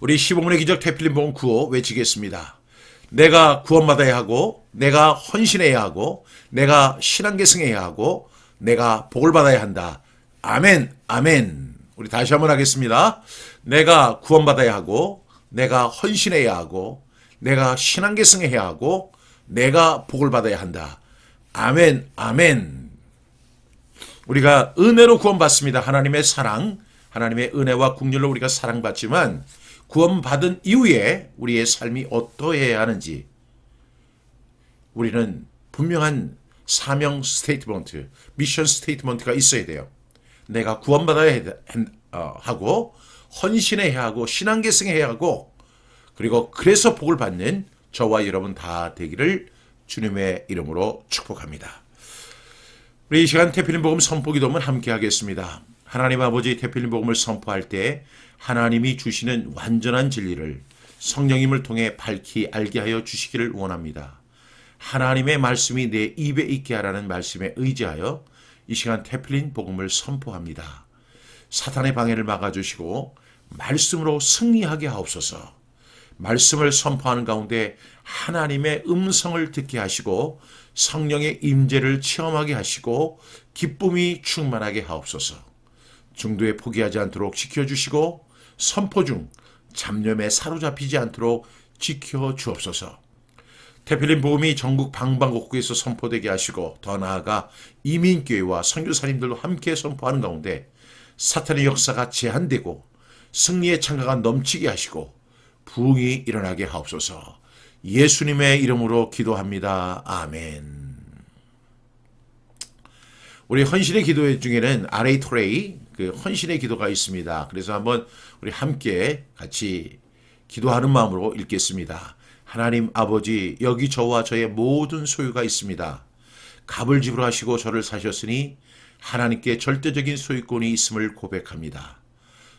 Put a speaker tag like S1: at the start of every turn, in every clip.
S1: 우리 시복문의 기적 태필린복음 9호 외치겠습니다. 내가 구원받아야 하고, 내가 헌신해야 하고, 내가 신앙계승해야 하고, 내가 복을 받아야 한다. 아멘, 아멘. 우리 다시 한번 하겠습니다. 내가 구원받아야 하고, 내가 헌신해야 하고, 내가 신앙계승해야 하고, 내가 복을 받아야 한다. 아멘, 아멘. 우리가 은혜로 구원받습니다. 하나님의 사랑, 하나님의 은혜와 국률로 우리가 사랑받지만 구원받은 이후에 우리의 삶이 어떠해야 하는지 우리는 분명한 사명 스테이트먼트, 미션 스테이트먼트가 있어야 돼요. 내가 구원받아야 하고 헌신해야 하고 신앙계승해야 하고 그리고 그래서 복을 받는 저와 여러분 다 되기를 주님의 이름으로 축복합니다. 우리 이 시간 태필린복음 선포기도문 함께 하겠습니다. 하나님 아버지 태필린복음을 선포할 때 하나님이 주시는 완전한 진리를 성령님을 통해 밝히 알게 하여 주시기를 원합니다. 하나님의 말씀이 내 입에 있게 하라는 말씀에 의지하여 이 시간 태필린복음을 선포합니다. 사탄의 방해를 막아주시고 말씀으로 승리하게 하옵소서. 말씀을 선포하는 가운데 하나님의 음성을 듣게 하시고 성령의 임재를 체험하게 하시고 기쁨이 충만하게 하옵소서. 중도에 포기하지 않도록 지켜주시고 선포 중 잡념에 사로잡히지 않도록 지켜주옵소서. 태필린 복음이 전국 방방곡곡에서 선포되게 하시고 더 나아가 이민교회와 선교사님들도 함께 선포하는 가운데 사탄의 역사가 제한되고 승리의 창가가 넘치게 하시고 부흥이 일어나게 하옵소서. 예수님의 이름으로 기도합니다. 아멘. 우리 헌신의 기도 중에는 아레이 토레이 그 헌신의 기도가 있습니다. 그래서 한번 우리 함께 같이 기도하는 마음으로 읽겠습니다. 하나님 아버지, 여기 저와 저의 모든 소유가 있습니다. 값을 지불하시고 저를 사셨으니 하나님께 절대적인 소유권이 있음을 고백합니다.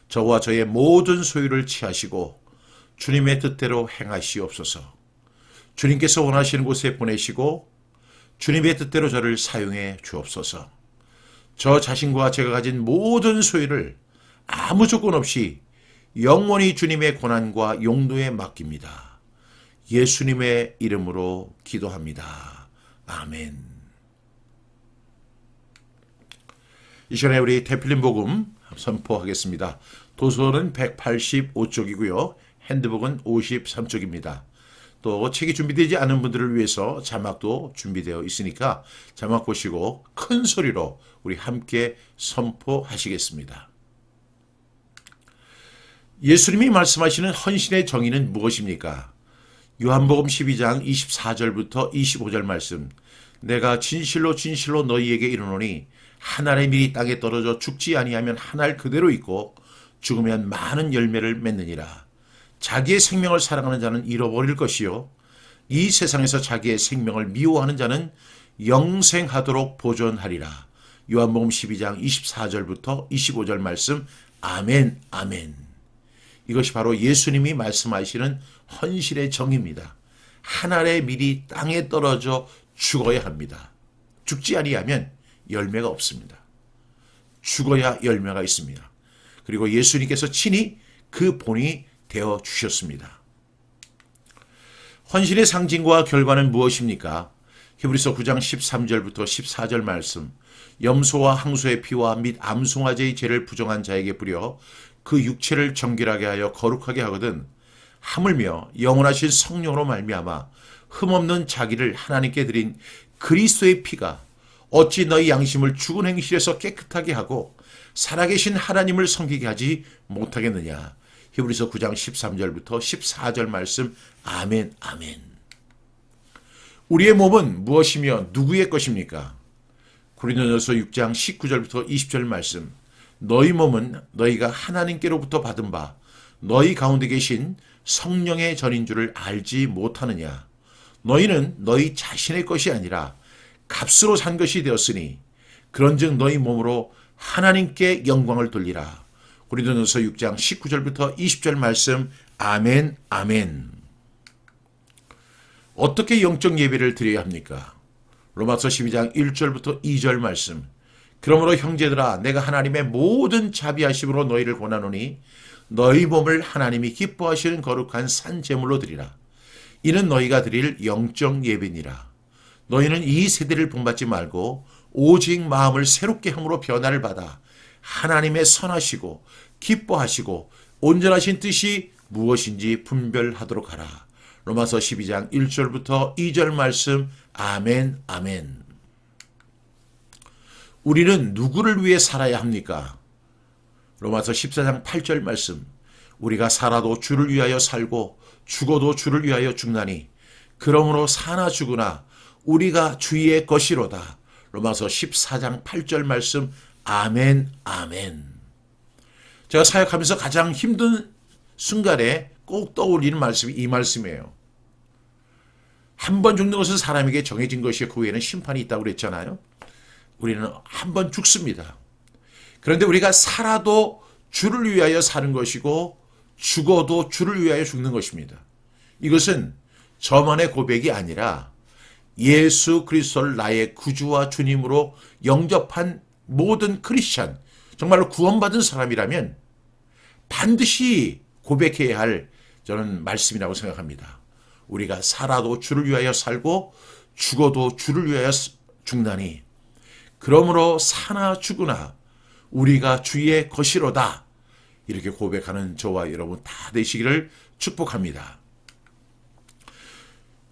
S1: 저와 저의 모든 소유를 취하시고 주님의 뜻대로 행하시옵소서. 주님께서 원하시는 곳에 보내시고 주님의 뜻대로 저를 사용해 주옵소서. 저 자신과 제가 가진 모든 소유를 아무 조건 없이 영원히 주님의 권한과 용도에 맡깁니다. 예수님의 이름으로 기도합니다. 아멘. 이 시간에 우리 태필린복음 선포하겠습니다. 도서는 185쪽이고요. 핸드북은 53쪽입니다. 또 책이 준비되지 않은 분들을 위해서 자막도 준비되어 있으니까 자막 보시고 큰 소리로 우리 함께 선포하시겠습니다. 예수님이 말씀하시는 헌신의 정의는 무엇입니까? 요한복음 12장 24절부터 25절 말씀. 내가 진실로 진실로 너희에게 이르노니 한 알의 밀이 땅에 떨어져 죽지 아니하면 한 알 그대로 있고 죽으면 많은 열매를 맺느니라. 자기의 생명을 사랑하는 자는 잃어버릴 것이요 이 세상에서 자기의 생명을 미워하는 자는 영생하도록 보존하리라. 요한복음 12장 24절부터 25절 말씀. 아멘, 아멘. 이것이 바로 예수님이 말씀하시는 헌신의 정의입니다. 한 알의 밀이 땅에 떨어져 죽어야 합니다. 죽지 아니하면 열매가 없습니다. 죽어야 열매가 있습니다. 그리고 예수님께서 친히 그 본이 되어 주셨습니다. 헌신의 상징과 결과는 무엇입니까? 히브리서 9장 13절부터 14절 말씀. 염소와 항소의 피와 및 암송아지의 죄를 부정한 자에게 뿌려 그 육체를 정결하게 하여 거룩하게 하거든 하물며 영원하신 성령으로 말미암아 흠없는 자기를 하나님께 드린 그리스도의 피가 어찌 너희 양심을 죽은 행실에서 깨끗하게 하고 살아계신 하나님을 섬기게 하지 못하겠느냐. 히브리서 9장 13절부터 14절 말씀. 아멘, 아멘. 우리의 몸은 무엇이며 누구의 것입니까? 고린도전서 6장 19절부터 20절 말씀. 너희 몸은 너희가 하나님께로부터 받은 바 너희 가운데 계신 성령의 전인 줄을 알지 못하느냐. 너희는 너희 자신의 것이 아니라 값으로 산 것이 되었으니 그런즉 너희 몸으로 하나님께 영광을 돌리라. 고린도전서 6장 19절부터 20절 말씀. 아멘, 아멘. 어떻게 영적 예배를 드려야 합니까? 로마서 12장 1절부터 2절 말씀. 그러므로 형제들아 내가 하나님의 모든 자비하심으로 너희를 권하노니 너희 몸을 하나님이 기뻐하시는 거룩한 산 제물로 드리라. 이는 너희가 드릴 영적 예배니라. 너희는 이 세대를 본받지 말고 오직 마음을 새롭게 함으로 변화를 받아 하나님의 선하시고 기뻐하시고 온전하신 뜻이 무엇인지 분별하도록 하라. 로마서 12장 1절부터 2절 말씀. 아멘, 아멘. 우리는 누구를 위해 살아야 합니까? 로마서 14장 8절 말씀. 우리가 살아도 주를 위하여 살고 죽어도 주를 위하여 죽나니 그러므로 사나 죽으나 우리가 주의 것이로다. 로마서 14장 8절 말씀. 아멘, 아멘. 제가 사역하면서 가장 힘든 순간에 꼭 떠올리는 말씀이 이 말씀이에요. 한 번 죽는 것은 사람에게 정해진 것이요 그 후에는 심판이 있다고 그랬잖아요. 우리는 한 번 죽습니다. 그런데 우리가 살아도 주를 위하여 사는 것이고 죽어도 주를 위하여 죽는 것입니다. 이것은 저만의 고백이 아니라 예수 그리스도를 나의 구주와 주님으로 영접한 모든 크리스찬, 정말로 구원받은 사람이라면 반드시 고백해야 할 저는 말씀이라고 생각합니다. 우리가 살아도 주를 위하여 살고 죽어도 주를 위하여 죽나니 그러므로 사나 죽으나 우리가 주의 것이로다. 이렇게 고백하는 저와 여러분 다 되시기를 축복합니다.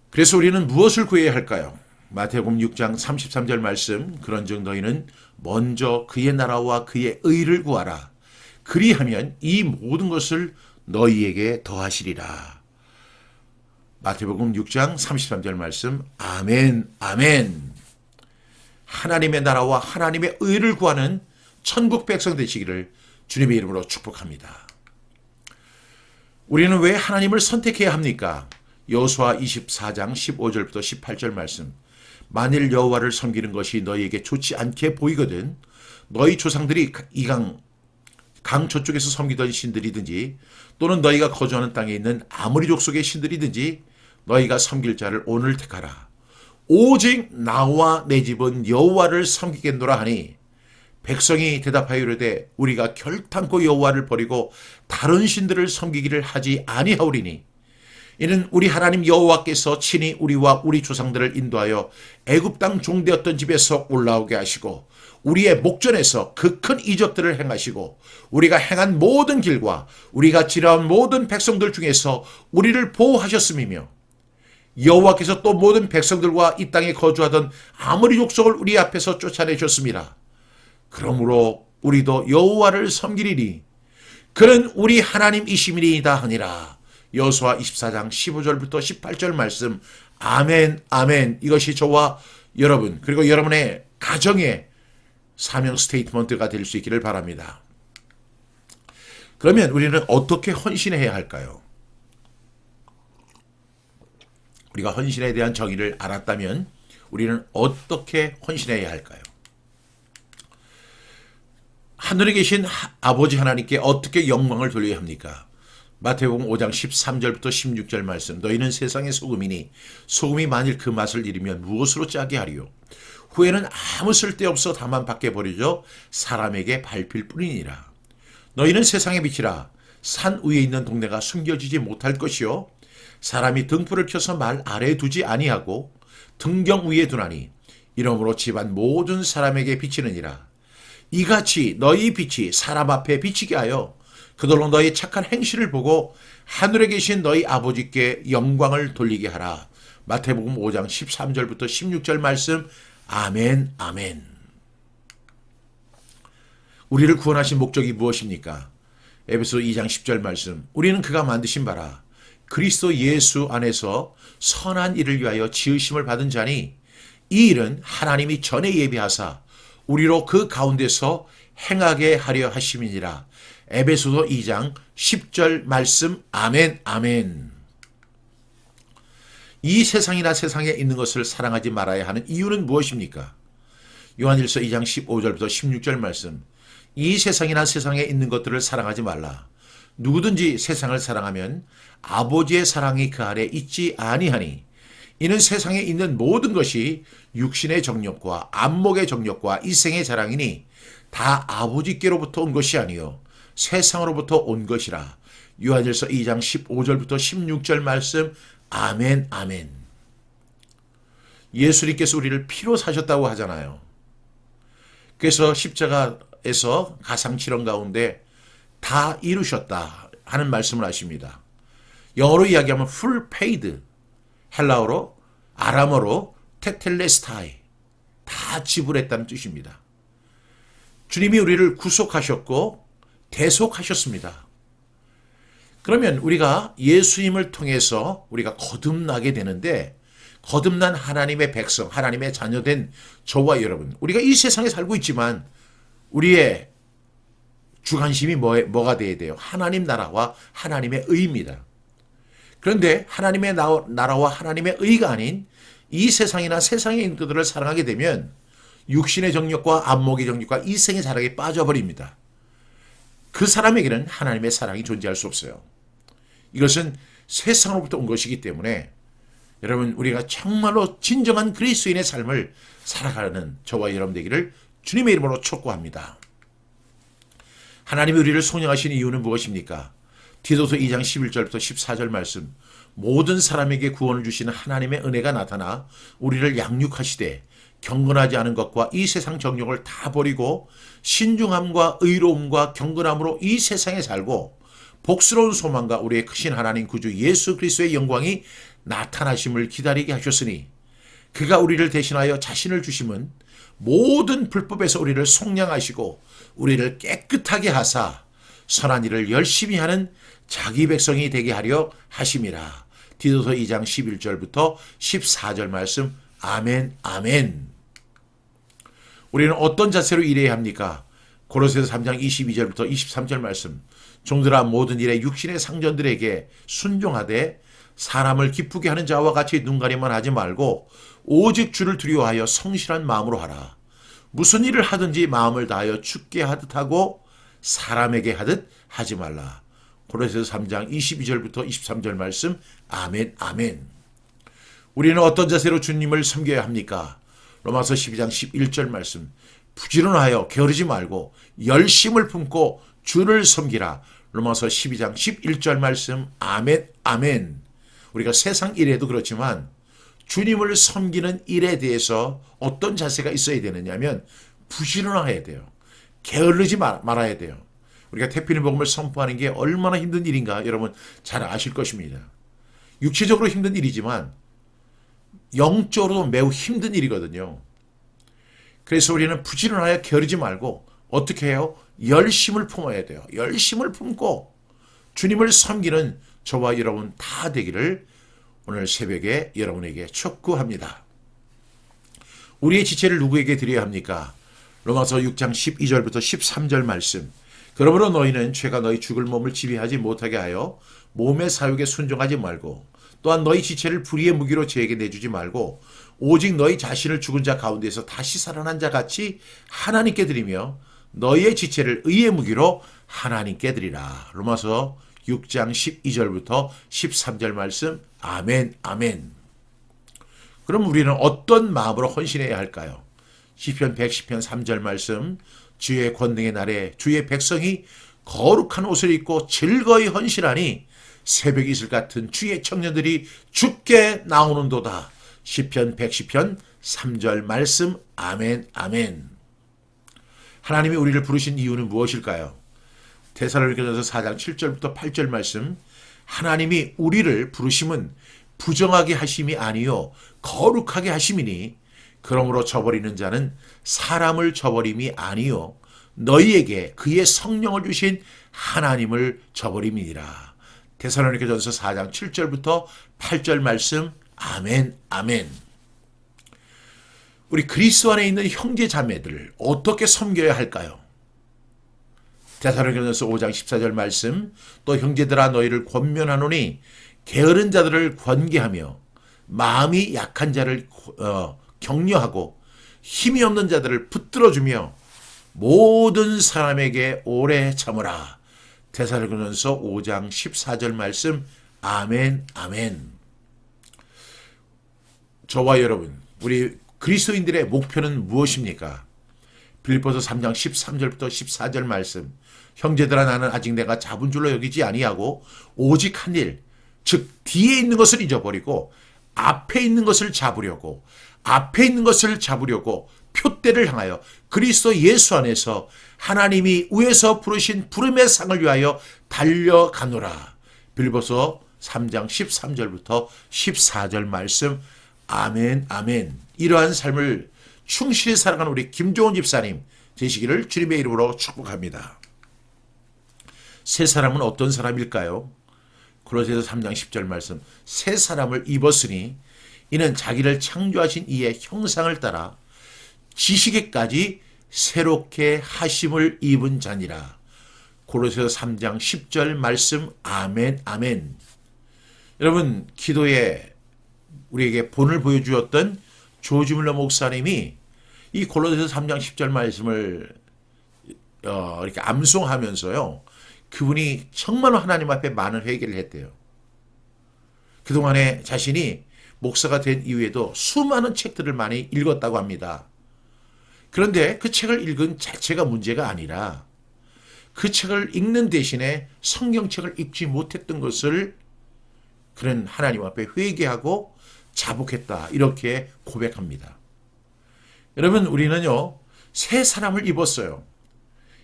S1: 그래서 우리는 무엇을 구해야 할까요? 마태복음 6장 33절 말씀. 그런즉 너희는 먼저 그의 나라와 그의 의를 구하라. 그리하면 이 모든 것을 너희에게 더하시리라. 마태복음 6장 33절 말씀. 아멘, 아멘. 하나님의 나라와 하나님의 의를 구하는 천국 백성 되시기를 주님의 이름으로 축복합니다. 우리는 왜 하나님을 선택해야 합니까? 여호수아 24장 15절부터 18절 말씀. 만일 여호와를 섬기는 것이 너희에게 좋지 않게 보이거든 너희 조상들이 강 저쪽에서 섬기던 신들이든지 또는 너희가 거주하는 땅에 있는 아모리 족속의 신들이든지 너희가 섬길 자를 오늘 택하라. 오직 나와 내 집은 여호와를 섬기겠노라 하니 백성이 대답하여 이르되 우리가 결탄코 여호와를 버리고 다른 신들을 섬기기를 하지 아니하오리니 이는 우리 하나님 여호와께서 친히 우리와 우리 조상들을 인도하여 애굽 땅 종되었던 집에서 올라오게 하시고 우리의 목전에서 그 큰 이적들을 행하시고 우리가 행한 모든 길과 우리가 지나온 모든 백성들 중에서 우리를 보호하셨음이며 여호와께서 또 모든 백성들과 이 땅에 거주하던 아모리 족속을 우리 앞에서 쫓아내셨습니다. 그러므로 우리도 여호와를 섬기리니 그는 우리 하나님이시니이다 하니라. 여호수아 24장 15절부터 18절 말씀. 아멘, 아멘. 이것이 저와 여러분 그리고 여러분의 가정의 사명 스테이트먼트가 될 수 있기를 바랍니다. 그러면 우리는 어떻게 헌신해야 할까요? 우리가 헌신에 대한 정의를 알았다면 우리는 어떻게 헌신해야 할까요? 하늘에 계신 아버지 하나님께 어떻게 영광을 돌려야 합니까? 마태복음 5장 13절부터 16절 말씀. 너희는 세상의 소금이니 소금이 만일 그 맛을 잃으면 무엇으로 짜게 하리요? 후에는 아무 쓸데없어 다만 밖에 버려져 사람에게 밟힐 뿐이니라. 너희는 세상의 빛이라. 산 위에 있는 동네가 숨겨지지 못할 것이요 사람이 등불을 켜서 말 아래에 두지 아니하고 등경 위에 두나니 이러므로 집안 모든 사람에게 비치느니라. 이같이 너희 빛이 사람 앞에 비치게 하여 그들로 너희 착한 행실을 보고 하늘에 계신 너희 아버지께 영광을 돌리게 하라. 마태복음 5장 13절부터 16절 말씀. 아멘, 아멘. 우리를 구원하신 목적이 무엇입니까? 에베소 2장 10절 말씀. 우리는 그가 만드신 바라 그리스도 예수 안에서 선한 일을 위하여 지으심을 받은 자니 이 일은 하나님이 전에 예비하사 우리로 그 가운데서 행하게 하려 하심이니라. 에베소서 2장 10절 말씀. 아멘, 아멘. 이 세상이나 세상에 있는 것을 사랑하지 말아야 하는 이유는 무엇입니까? 요한일서 2장 15절부터 16절 말씀. 이 세상이나 세상에 있는 것들을 사랑하지 말라. 누구든지 세상을 사랑하면 아버지의 사랑이 그 안에 있지 아니하니 이는 세상에 있는 모든 것이 육신의 정욕과 안목의 정욕과 이생의 자랑이니 다 아버지께로부터 온 것이 아니요 세상으로부터 온 것이라. 요한일서 2장 15절부터 16절 말씀. 아멘, 아멘. 예수님께서 우리를 피로 사셨다고 하잖아요. 그래서 십자가에서 가상칠언 가운데 다 이루셨다 하는 말씀을 하십니다. 영어로 이야기하면 full paid, 헬라어로, 아람어로 테텔레스타이, 다 지불했다는 뜻입니다. 주님이 우리를 구속하셨고 대속하셨습니다. 그러면 우리가 예수님을 통해서 우리가 거듭나게 되는데, 거듭난 하나님의 백성, 하나님의 자녀된 저와 여러분, 우리가 이 세상에 살고 있지만 우리의 주관심이 뭐가 돼야 돼요? 하나님 나라와 하나님의 의입니다. 그런데 하나님의 나라와 하나님의 의가 아닌 이 세상이나 세상의 인들을 사랑하게 되면 육신의 정욕과 안목의 정욕과 이생의 사랑에 빠져버립니다. 그 사람에게는 하나님의 사랑이 존재할 수 없어요. 이것은 세상으로부터 온 것이기 때문에 여러분, 우리가 정말로 진정한 그리스도인의 삶을 살아가는 저와 여러분 되기를 주님의 이름으로 촉구합니다. 하나님이 우리를 속량하신 이유는 무엇입니까? 디도서 2장 11절부터 14절 말씀. 모든 사람에게 구원을 주시는 하나님의 은혜가 나타나 우리를 양육하시되 경건하지 않은 것과 이 세상 정욕을 다 버리고 신중함과 의로움과 경건함으로 이 세상에 살고 복스러운 소망과 우리의 크신 하나님 구주 예수 그리스도의 영광이 나타나심을 기다리게 하셨으니, 그가 우리를 대신하여 자신을 주심은 모든 불법에서 우리를 속량하시고 우리를 깨끗하게 하사 선한 일을 열심히 하는 자기 백성이 되게 하려 하심이라. 디도서 2장 11절부터 14절 말씀. 아멘, 아멘. 우리는 어떤 자세로 일해야 합니까? 고로새서 3장 22절부터 23절 말씀. 종들아, 모든 일에 육신의 상전들에게 순종하되 사람을 기쁘게 하는 자와 같이 눈가리만 하지 말고 오직 주를 두려워하여 성실한 마음으로 하라. 무슨 일을 하든지 마음을 다하여 주께 하듯 하고 사람에게 하듯 하지 말라. 고로새서 3장 22절부터 23절 말씀. 아멘, 아멘. 우리는 어떤 자세로 주님을 섬겨야 합니까? 로마서 12장 11절 말씀. 부지런하여 게으르지 말고 열심을 품고 주를 섬기라. 로마서 12장 11절 말씀. 아멘, 아멘. 우리가 세상 일에도 그렇지만 주님을 섬기는 일에 대해서 어떤 자세가 있어야 되느냐면 부지런해야 돼요. 게을르지 말아야 돼요. 우리가 태필의 복음을 선포하는 게 얼마나 힘든 일인가 여러분 잘 아실 것입니다. 육체적으로 힘든 일이지만 영적으로도 매우 힘든 일이거든요. 그래서 우리는 부지런하여 게으르지 말고 어떻게 해요? 열심을 품어야 돼요. 열심을 품고 주님을 섬기는 저와 여러분 다 되기를 오늘 새벽에 여러분에게 촉구합니다. 우리의 지체를 누구에게 드려야 합니까? 로마서 6장 12절부터 13절 말씀. 그러므로 너희는 죄가 너희 죽을 몸을 지배하지 못하게 하여 몸의 사욕에 순종하지 말고, 또한 너희 지체를 불의의 무기로 죄에게 내주지 말고 오직 너희 자신을 죽은 자 가운데서 다시 살아난 자 같이 하나님께 드리며 너희의 지체를 의의 무기로 하나님께 드리라. 로마서 6장 12절부터 13절 말씀. 아멘, 아멘. 그럼 우리는 어떤 마음으로 헌신해야 할까요? 시편 110편 3절 말씀. 주의 권능의 날에 주의 백성이 거룩한 옷을 입고 즐거이 헌신하니 새벽 이슬 같은 주의 청년들이 주께 나오는도다. 시편 110편 3절 말씀. 아멘, 아멘. 하나님이 우리를 부르신 이유는 무엇일까요? 데살로니가전서 4장 7절부터 8절 말씀. 하나님이 우리를 부르심은 부정하게 하심이 아니요 거룩하게 하심이니, 그러므로 저버리는 자는 사람을 저버림이 아니요 너희에게 그의 성령을 주신 하나님을 저버림이니라. 데살로니가전서 4장 7절부터 8절 말씀. 아멘, 아멘. 우리 그리스도 안에 있는 형제 자매들을 어떻게 섬겨야 할까요? 데살로니가전서 5장 14절 말씀. 또 형제들아, 너희를 권면하노니 게으른 자들을 권계하며 마음이 약한 자를 격려하고 힘이 없는 자들을 붙들어주며 모든 사람에게 오래 참으라. 데살로니가전서 5장 14절 말씀. 아멘, 아멘. 저와 여러분, 우리 그리스도인들의 목표는 무엇입니까? 빌립보서 3장 13절부터 14절 말씀. 형제들아 나는 아직 내가 잡은 줄로 여기지 아니하고 오직 한 일, 즉 뒤에 있는 것을 잊어버리고 앞에 있는 것을 잡으려고 표대를 향하여 그리스도 예수 안에서 하나님이 위에서 부르신 부름의 상을 위하여 달려가노라. 빌립보서 3장 13절부터 14절 말씀. 아멘 아멘. 이러한 삶을 충실히 살아가는 우리 김종훈 집사님 되시기를 주님의 이름으로 축복합니다. 새 사람은 어떤 사람일까요? 골로새서 3장 10절 말씀. 새 사람을 입었으니 이는 자기를 창조하신 이의 형상을 따라 지식에까지 새롭게 하심을 입은 자니라. 골로새서 3장 10절 말씀. 아멘 아멘. 여러분, 기도에 우리에게 본을 보여주었던 조지 뮬러 목사님이 이 골로새서 3장 10절 말씀을 이렇게 암송하면서요, 그분이 정말 하나님 앞에 많은 회개를 했대요. 그동안에 자신이 목사가 된 이후에도 수많은 책들을 많이 읽었다고 합니다. 그런데 그 책을 읽은 자체가 문제가 아니라 그 책을 읽는 대신에 성경책을 읽지 못했던 것을 그는 하나님 앞에 회개하고 자복했다, 이렇게 고백합니다. 여러분, 우리는요 새 사람을 입었어요.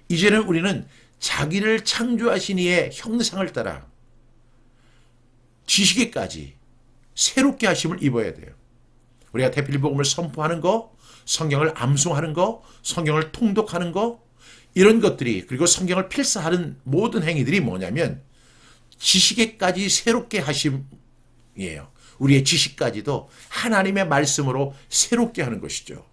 S1: 이제는 우리는 자기를 창조하신 이의 형상을 따라 지식에까지 새롭게 하심을 입어야 돼요. 우리가 대필복음을 선포하는 거, 성경을 암송하는 거, 성경을 통독하는 거, 이런 것들이, 그리고 성경을 필사하는 모든 행위들이 뭐냐면 지식에까지 새롭게 하심이에요. 우리의 지식까지도 하나님의 말씀으로 새롭게 하는 것이죠.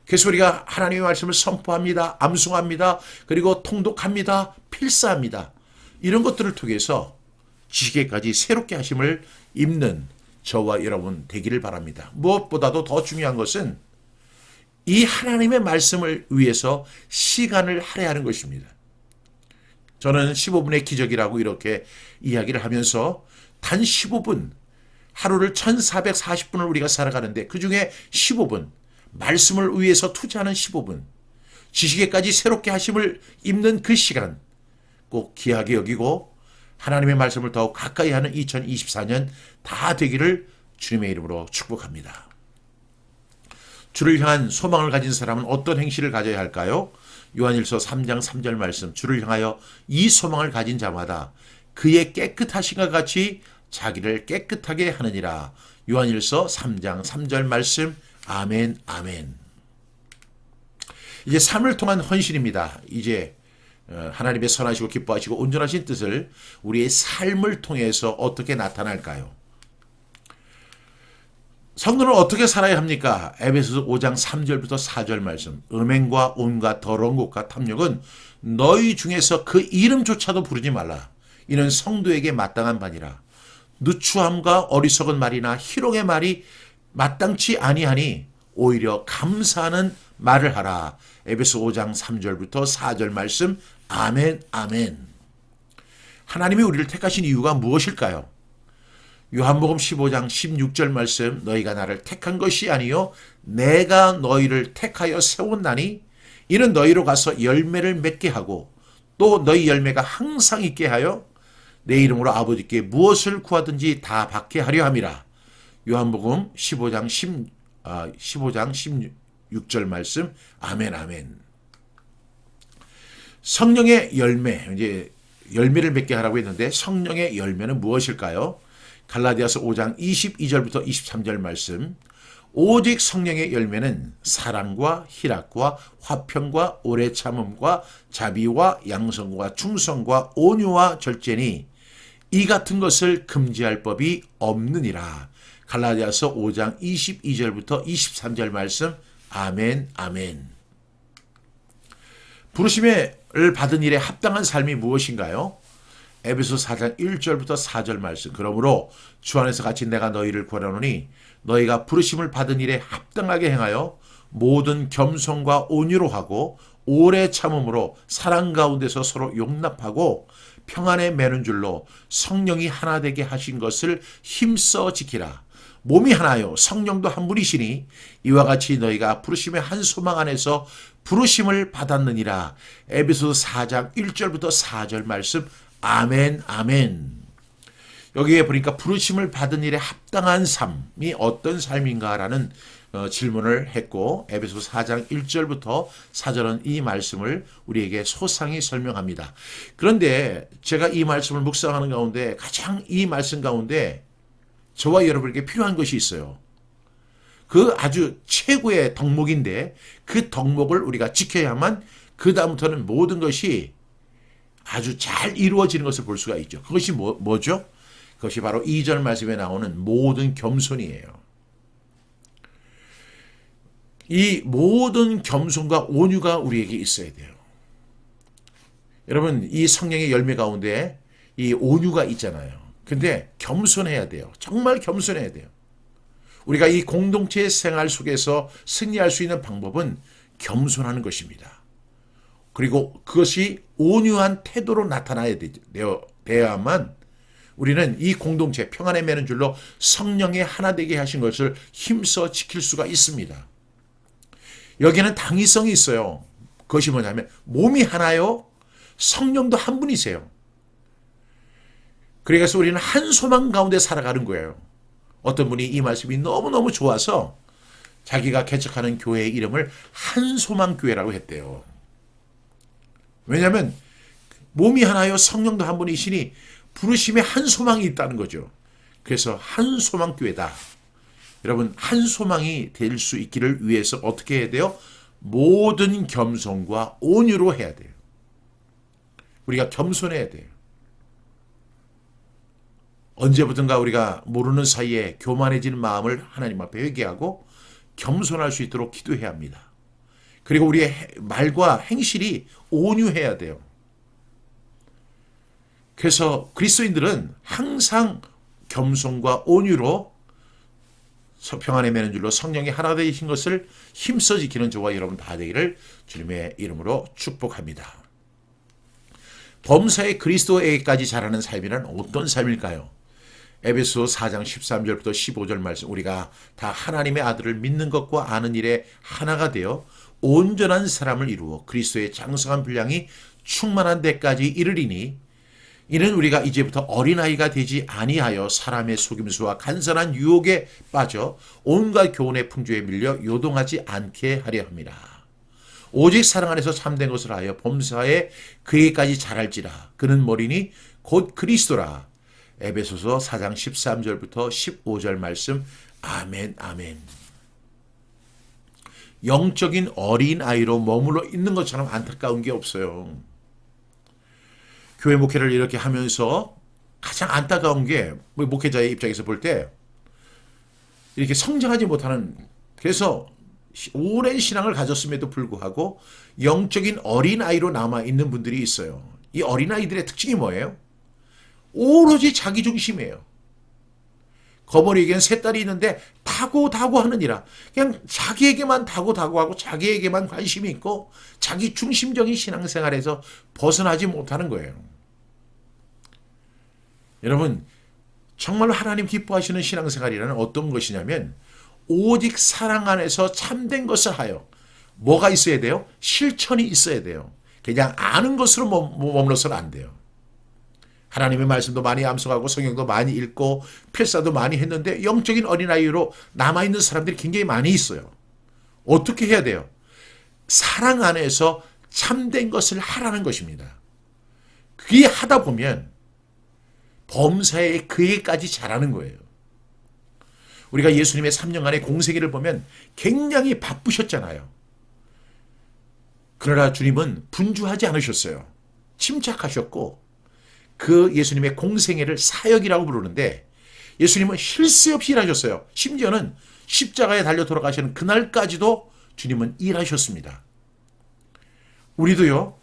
S1: 그래서 우리가 하나님의 말씀을 선포합니다. 암송합니다. 그리고 통독합니다. 필사합니다. 이런 것들을 통해서 지식에까지 새롭게 하심을 입는 저와 여러분 되기를 바랍니다. 무엇보다도 더 중요한 것은 이 하나님의 말씀을 위해서 시간을 할애하는 것입니다. 저는 15분의 기적이라고 이렇게 이야기를 하면서 단 15분, 하루를 1440분을 우리가 살아가는데 그중에 15분, 말씀을 위해서 투자하는 15분, 지식에까지 새롭게 하심을 입는 그 시간 꼭 귀하게 여기고 하나님의 말씀을 더욱 가까이 하는 2024년 다 되기를 주님의 이름으로 축복합니다. 주를 향한 소망을 가진 사람은 어떤 행실을 가져야 할까요? 요한일서 3장 3절 말씀. 주를 향하여 이 소망을 가진 자마다 그의 깨끗하심과 같이 자기를 깨끗하게 하느니라. 요한일서 3장 3절 말씀. 아멘 아멘. 이제 삶을 통한 헌신입니다. 이제 하나님의 선하시고 기뻐하시고 온전하신 뜻을 우리의 삶을 통해서 어떻게 나타날까요? 성도는 어떻게 살아야 합니까? 에베소서 5장 3절부터 4절 말씀. 음행과 온갖 더러운 것과 탐욕은 너희 중에서 그 이름조차도 부르지 말라. 이는 성도에게 마땅한 바니라. 누추함과 어리석은 말이나 희롱의 말이 마땅치 아니하니 오히려 감사하는 말을 하라. 에베소 5장 3절부터 4절 말씀. 아멘 아멘. 하나님이 우리를 택하신 이유가 무엇일까요? 요한복음 15장 16절 말씀. 너희가 나를 택한 것이 아니요 내가 너희를 택하여 세웠나니 이는 너희로 가서 열매를 맺게 하고 또 너희 열매가 항상 있게 하여 내 이름으로 아버지께 무엇을 구하든지 다 받게 하려 함이라. 요한복음 15장 16절 말씀. 아멘 아멘. 성령의 열매, 이제 열매를 맺게 하라고 했는데 성령의 열매는 무엇일까요? 갈라디아서 5장 22절부터 23절 말씀. 오직 성령의 열매는 사랑과 희락과 화평과 오래 참음과 자비와 양성과 충성과 온유와 절제니 이 같은 것을 금지할 법이 없느니라. 갈라디아서 5장 22절부터 23절 말씀. 아멘 아멘. 부르심을 받은 일에 합당한 삶이 무엇인가요? 에베소 4장 1절부터 4절 말씀. 그러므로 주 안에서 같이 내가 너희를 구하노니 너희가 부르심을 받은 일에 합당하게 행하여 모든 겸손과 온유로 하고 오래 참음으로 사랑 가운데서 서로 용납하고 평안에 매는 줄로 성령이 하나 되게 하신 것을 힘써 지키라. 몸이 하나요 성령도 한 분이시니 이와 같이 너희가 부르심의 한 소망 안에서 부르심을 받았느니라. 에베소서 4장 1절부터 4절 말씀. 아멘 아멘. 여기에 보니까 부르심을 받은 일에 합당한 삶이 어떤 삶인가라는 질문을 했고 에베소 4장 1절부터 4절은 이 말씀을 우리에게 소상히 설명합니다. 그런데 제가 이 말씀을 묵상하는 가운데 가장 이 말씀 가운데 저와 여러분에게 필요한 것이 있어요. 그 아주 최고의 덕목인데 그 덕목을 우리가 지켜야만 그 다음부터는 모든 것이 아주 잘 이루어지는 것을 볼 수가 있죠. 그것이 뭐죠? 그것이 바로 2절 말씀에 나오는 모든 겸손이에요. 이 모든 겸손과 온유가 우리에게 있어야 돼요. 여러분, 이 성령의 열매 가운데 이 온유가 있잖아요. 근데 겸손해야 돼요. 정말 겸손해야 돼요. 우리가 이 공동체 생활 속에서 승리할 수 있는 방법은 겸손하는 것입니다. 그리고 그것이 온유한 태도로 나타나야 되어야만 우리는 이 공동체 평안에 매는 줄로 성령의 하나 되게 하신 것을 힘써 지킬 수가 있습니다. 여기는 당위성이 있어요. 그것이 뭐냐면 몸이 하나요. 성령도 한 분이세요. 그래서 우리는 한 소망 가운데 살아가는 거예요. 어떤 분이 이 말씀이 너무너무 좋아서 자기가 개척하는 교회의 이름을 한소망교회라고 했대요. 왜냐하면 몸이 하나요 성령도 한 분이시니 부르심에 한 소망이 있다는 거죠. 그래서 한소망교회다. 여러분 한소망이 될 수 있기를 위해서 어떻게 해야 돼요? 모든 겸손과 온유로 해야 돼요. 우리가 겸손해야 돼요. 언제부턴가 우리가 모르는 사이에 교만해지는 마음을 하나님 앞에 회개하고 겸손할 수 있도록 기도해야 합니다. 그리고 우리의 말과 행실이 온유해야 돼요. 그래서 그리스도인들은 항상 겸손과 온유로 평안에 매는 줄로 성령이 하나 되신 것을 힘써 지키는 저와 여러분 다 되기를 주님의 이름으로 축복합니다. 범사의 그리스도에게까지 자라는 삶이란 어떤 삶일까요? 에베소 4장 13절부터 15절 말씀 우리가 다 하나님의 아들을 믿는 것과 아는 일에 하나가 되어 온전한 사람을 이루어 그리스도의 장성한 분량이 충만한 데까지 이르리니 이는 우리가 이제부터 어린아이가 되지 아니하여 사람의 속임수와 간선한 유혹에 빠져 온갖 교훈의 풍조에 밀려 요동하지 않게 하려 합니다. 오직 사랑 안에서 참된 것을 하여 범사에 그에게까지 자랄지라. 그는 머리니 곧 그리스도라. 에베소서 4장 13절부터 15절 말씀. 아멘 아멘. 영적인 어린아이로 머물러 있는 것처럼 안타까운 게 없어요. 교회 목회를 이렇게 하면서 가장 안타까운 게 목회자의 입장에서 볼 때 이렇게 성장하지 못하는, 그래서 오랜 신앙을 가졌음에도 불구하고 영적인 어린아이로 남아있는 분들이 있어요. 이 어린아이들의 특징이 뭐예요? 오로지 자기중심이에요. 거머리에겐 세 딸이 있는데 다고 하느니라. 그냥 자기에게만 다고 하고 자기에게만 관심이 있고 자기 중심적인 신앙생활에서 벗어나지 못하는 거예요. 여러분 정말로 하나님 기뻐하시는 신앙생활이라는 어떤 것이냐면 오직 사랑 안에서 참된 것을 하여 뭐가 있어야 돼요? 실천이 있어야 돼요. 그냥 아는 것으로 머물러서는 안 돼요. 하나님의 말씀도 많이 암송하고 성경도 많이 읽고 필사도 많이 했는데 영적인 어린아이로 남아있는 사람들이 굉장히 많이 있어요. 어떻게 해야 돼요? 사랑 안에서 참된 것을 하라는 것입니다. 그게 하다 보면 범사에 그에까지 자라는 거예요. 우리가 예수님의 3년간의 공생애를 보면 굉장히 바쁘셨잖아요. 그러나 주님은 분주하지 않으셨어요. 침착하셨고 그 예수님의 공생애를 사역이라고 부르는데 예수님은 쉴 새 없이 일하셨어요. 심지어는 십자가에 달려 돌아가시는 그날까지도 주님은 일하셨습니다. 우리도요,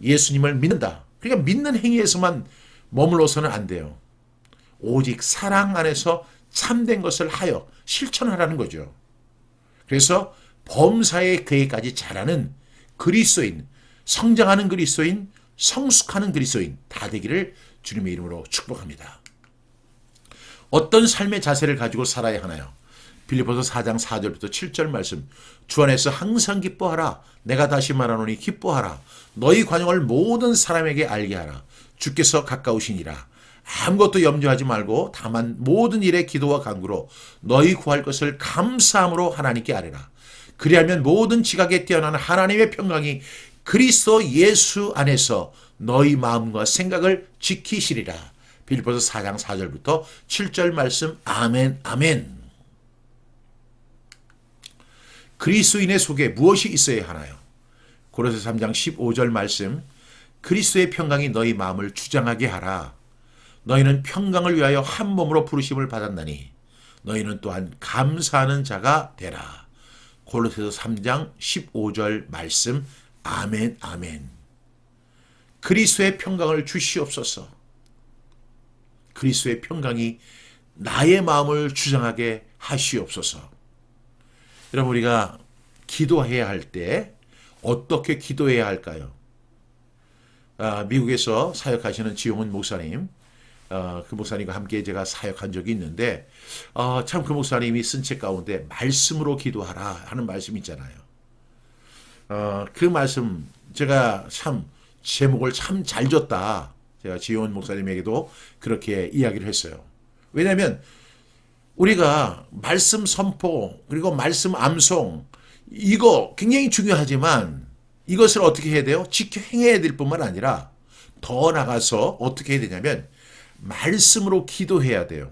S1: 예수님을 믿는다. 그러니까 믿는 행위에서만 머물러서는 안 돼요. 오직 사랑 안에서 참된 것을 하여 실천하라는 거죠. 그래서 범사에 그에까지 자라는 그리스도인, 성장하는 그리스도인, 성숙하는 그리스도인 다 되기를 주님의 이름으로 축복합니다. 어떤 삶의 자세를 가지고 살아야 하나요? 빌립보서 4장 4절부터 7절 말씀. 주 안에서 항상 기뻐하라. 내가 다시 말하노니 기뻐하라. 너희 관용을 모든 사람에게 알게 하라. 주께서 가까우시니라. 아무것도 염려하지 말고 다만 모든 일에 기도와 간구로 너희 구할 것을 감사함으로 하나님께 아뢰라. 그리하면 모든 지각에 뛰어난 하나님의 평강이 그리스도 예수 안에서 너희 마음과 생각을 지키시리라. 빌립보서 4장 4절부터 7절 말씀. 아멘, 아멘. 그리스도인의 속에 무엇이 있어야 하나요? 고린도서 3장 15절 말씀. 그리스도의 평강이 너희 마음을 주장하게 하라. 너희는 평강을 위하여 한 몸으로 부르심을 받았나니 너희는 또한 감사하는 자가 되라. 고린도서 3장 15절 말씀. 아멘, 아멘. 그리스도의 평강을 주시옵소서. 그리스도의 평강이 나의 마음을 주장하게 하시옵소서. 여러분, 우리가 기도해야 할 때 어떻게 기도해야 할까요? 미국에서 사역하시는 지용훈 목사님, 그 목사님과 함께 제가 사역한 적이 있는데, 참 그 목사님이 쓴 책 가운데 말씀으로 기도하라 하는 말씀이 있잖아요. 그 말씀 제가 참 제목을 참 잘 줬다. 제가 지용훈 목사님에게도 그렇게 이야기를 했어요. 왜냐하면 우리가 말씀 선포 그리고 말씀 암송 이거 굉장히 중요하지만 이것을 어떻게 해야 돼요? 지켜 행해야 될 뿐만 아니라 더 나가서 어떻게 해야 되냐면 말씀으로 기도해야 돼요.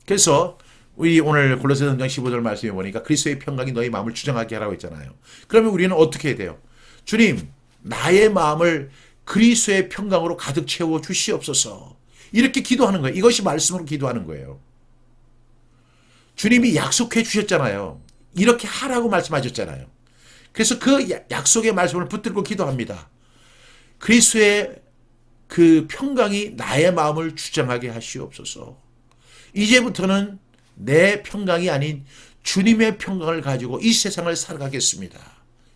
S1: 그래서 우리 오늘 골로새서 3장 15절 말씀에 보니까 그리스도의 평강이 너희 마음을 주장하게 하라고 했잖아요. 그러면 우리는 어떻게 해야 돼요? 주님, 나의 마음을 그리스도의 평강으로 가득 채워 주시옵소서. 이렇게 기도하는 거예요. 이것이 말씀으로 기도하는 거예요. 주님이 약속해 주셨잖아요. 이렇게 하라고 말씀하셨잖아요. 그래서 그 약속의 말씀을 붙들고 기도합니다. 그리스도의 그 평강이 나의 마음을 주장하게 하시옵소서. 이제부터는 내 평강이 아닌 주님의 평강을 가지고 이 세상을 살아가겠습니다.